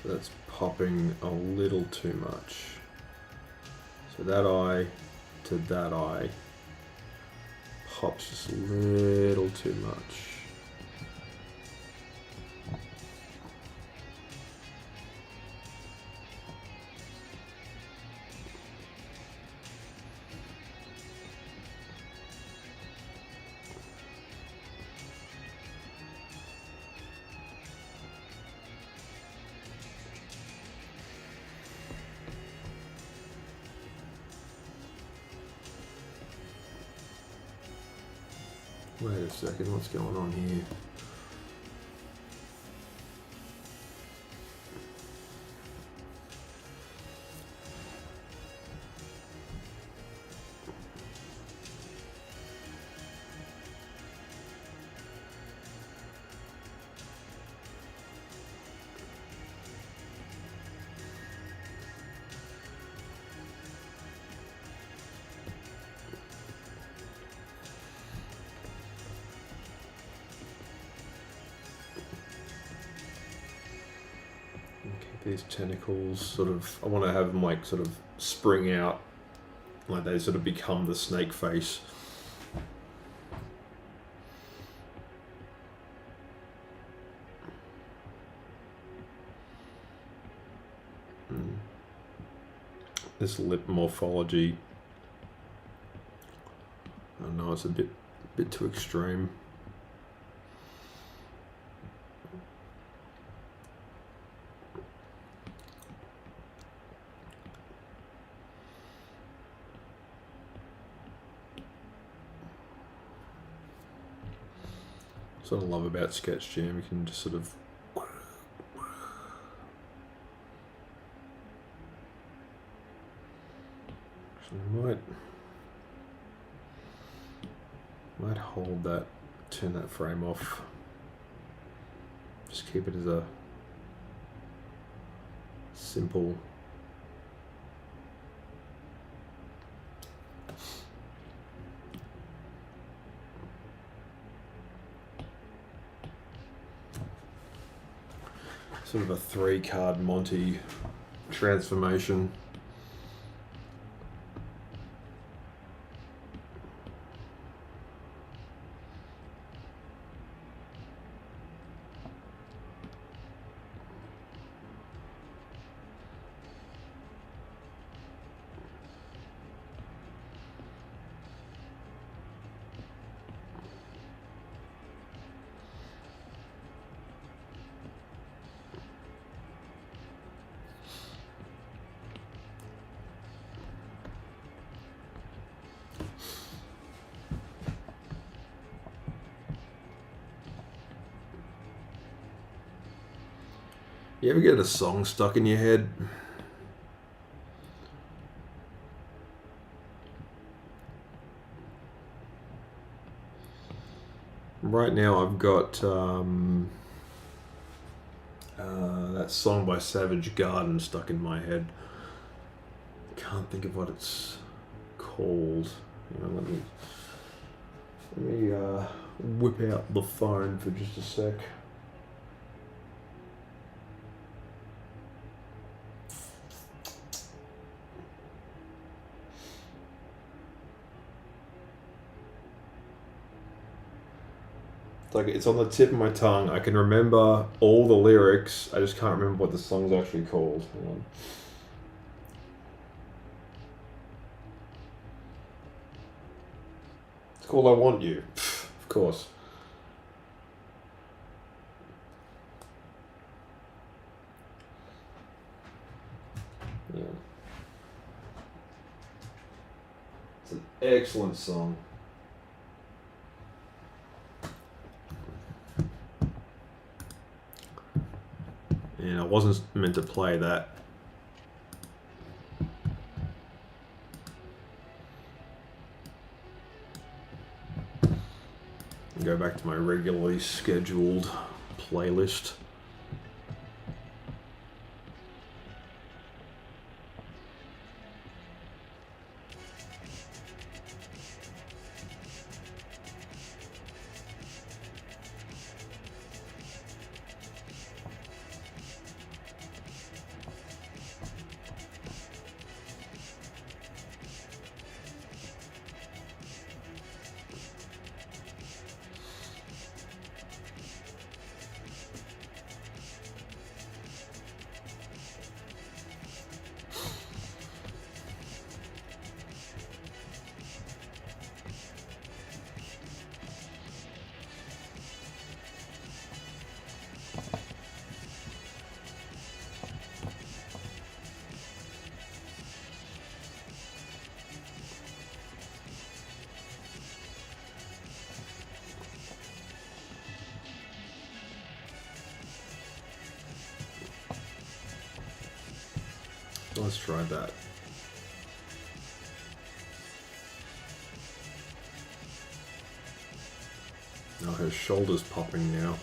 So that's popping a little too much. So that eye to that eye pops just a little too much. Wait a second, what's going on here? These tentacles sort of, I want to have them like sort of spring out, like they sort of become the snake face. This lip morphology, I know it's a bit too extreme. That's what I love about Sketch Jam. You can just sort of might hold that, turn that frame off. Just keep it as a simple sort of a 3-card Monty transformation. You ever get a song stuck in your head? Right now I've got that song by Savage Garden stuck in my head. Can't think of what it's called. Let me whip out the phone for just a sec. It's on the tip of my tongue. I can remember all the lyrics. I just can't remember what the song's actually called. Hang on. It's called I Want You. Of course. Yeah. It's an excellent song. And I wasn't meant to play that. Go back to my regularly scheduled playlist. Let's try that. Now her shoulder's popping now.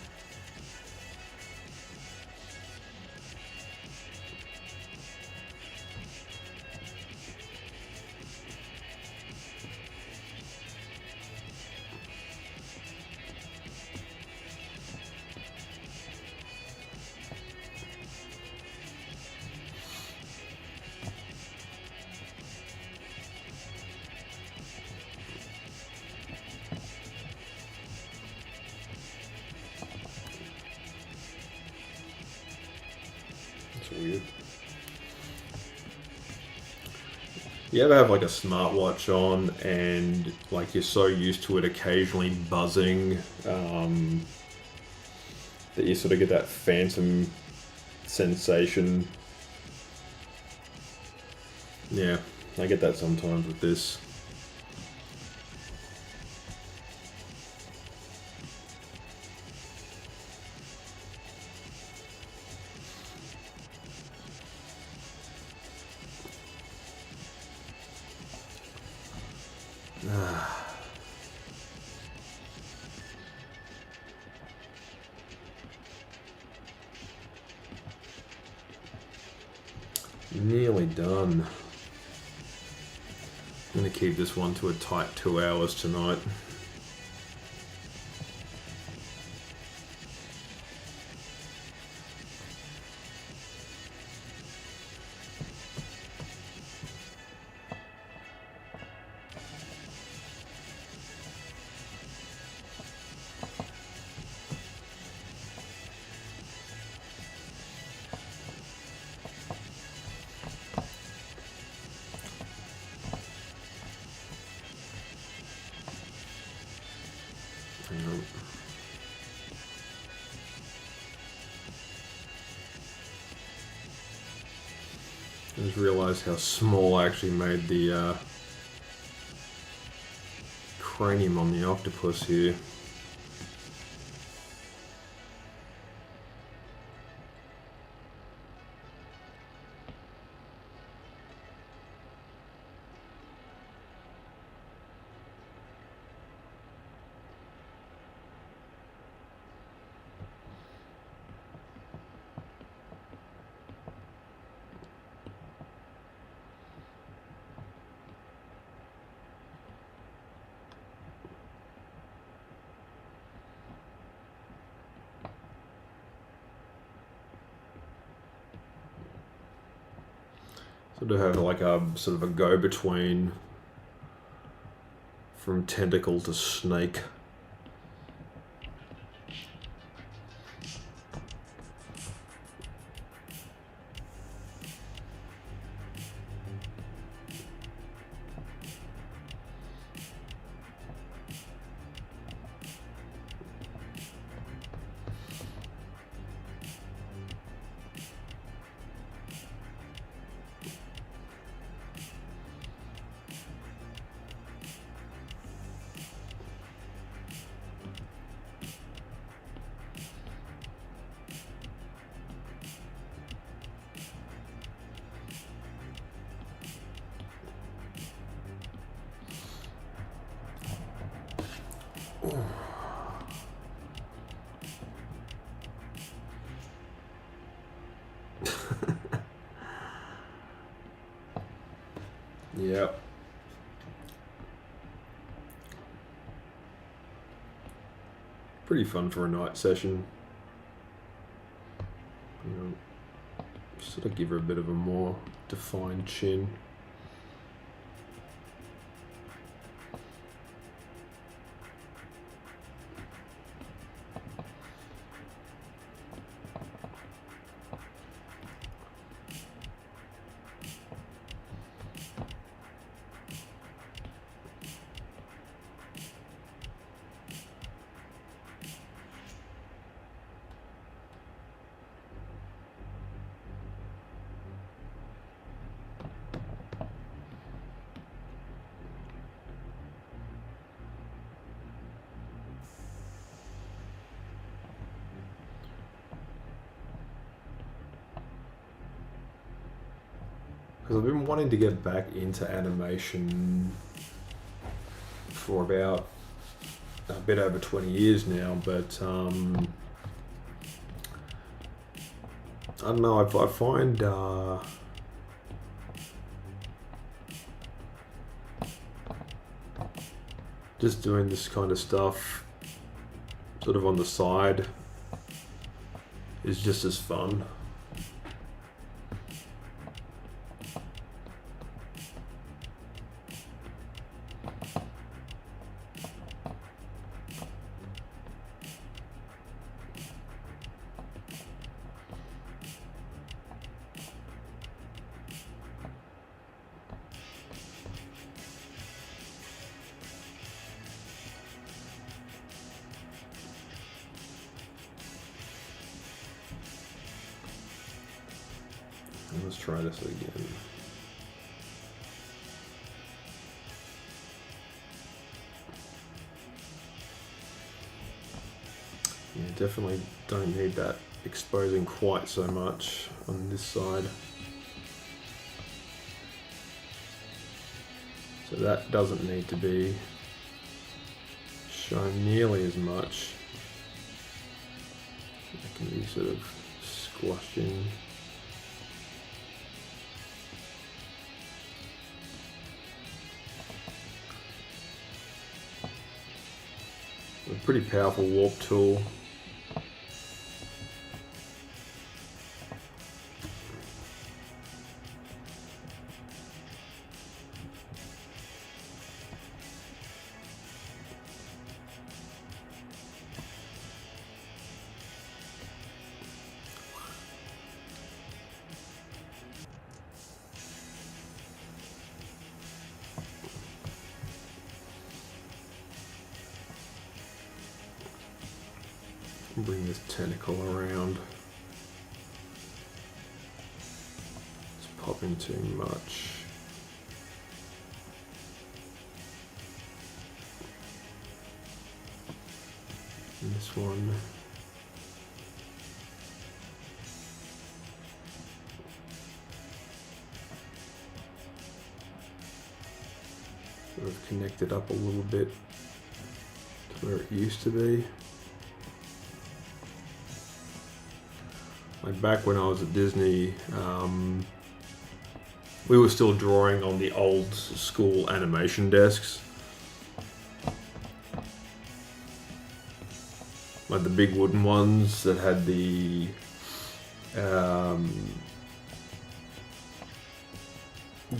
Weird. You ever have like a smartwatch on and like you're so used to it occasionally buzzing that you sort of get that phantom sensation? Yeah, I get that sometimes with this. Nearly done. I'm going to keep this one to a tight 2 hours tonight. I just realized how small I actually made the cranium on the octopus here. So to have like a sort of a go-between from tentacle to snake. Yep. Pretty fun for a night session. You know, sort of give her a bit of a more defined chin. Because I've been wanting to get back into animation for about a bit over 20 years now, but I don't know, I find just doing this kind of stuff sort of on the side is just as fun. Let's try this again. Yeah, definitely don't need that exposing quite so much on this side. So that doesn't need to be shown nearly as much. It can be sort of squashed in. A pretty powerful warp tool. Bring this tentacle around. It's popping too much. And this one. Sort of connected up a little bit to where it used to be. Like back when I was at Disney, we were still drawing on the old school animation desks. Like the big wooden ones that had the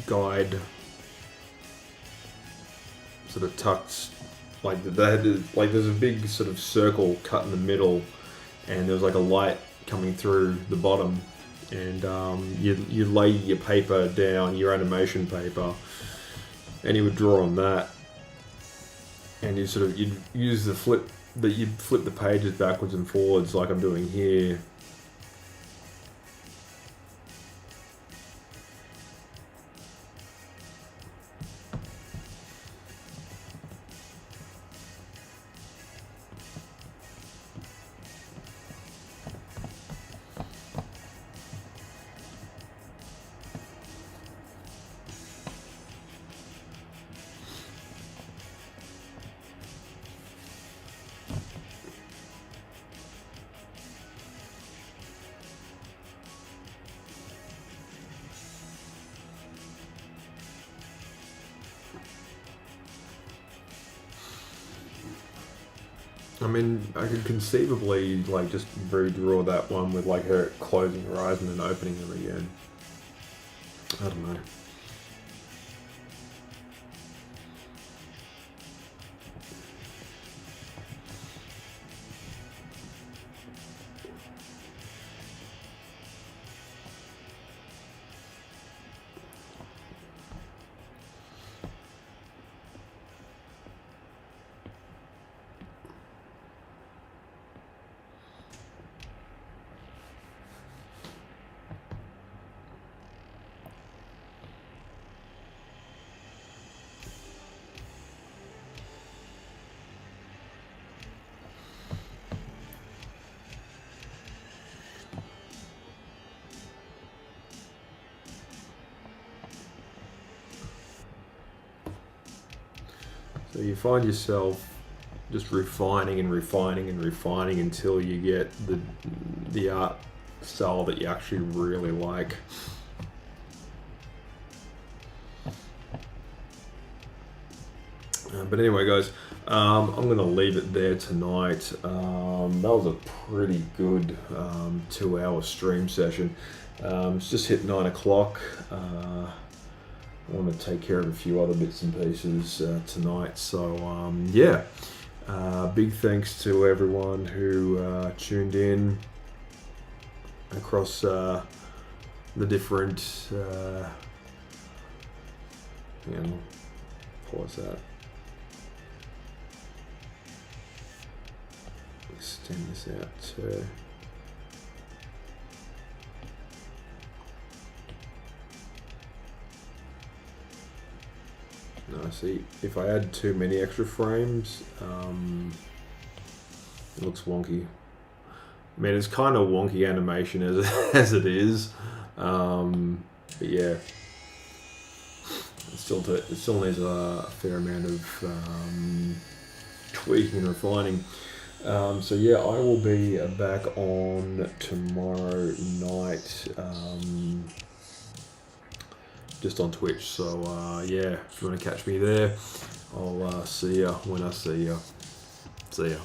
guide sort of tucked, like they had like there's a big sort of circle cut in the middle, and there was like a light coming through the bottom, and you lay your paper down, your animation paper, and you would draw on that, and you'd use the flip that you'd flip the pages backwards and forwards like I'm doing here. I mean, I could conceivably like just redraw that one with like her closing her eyes and then opening them again. I don't know. So you find yourself just refining and refining and refining until you get the art style that you actually really like. But anyway, guys, I'm going to leave it there tonight. That was a pretty good 2-hour stream session. It's just hit 9 o'clock. I want to take care of a few other bits and pieces tonight. So, yeah, big thanks to everyone who tuned in across the different, pause that. Extend this out to... No, see, if I add too many extra frames, it looks wonky. I mean, it's kind of wonky animation as it is, but yeah, it still needs a fair amount of tweaking and refining. So yeah, I will be back on tomorrow night. Just on Twitch, so yeah, if you want to catch me there, I'll see ya when I see ya. See ya.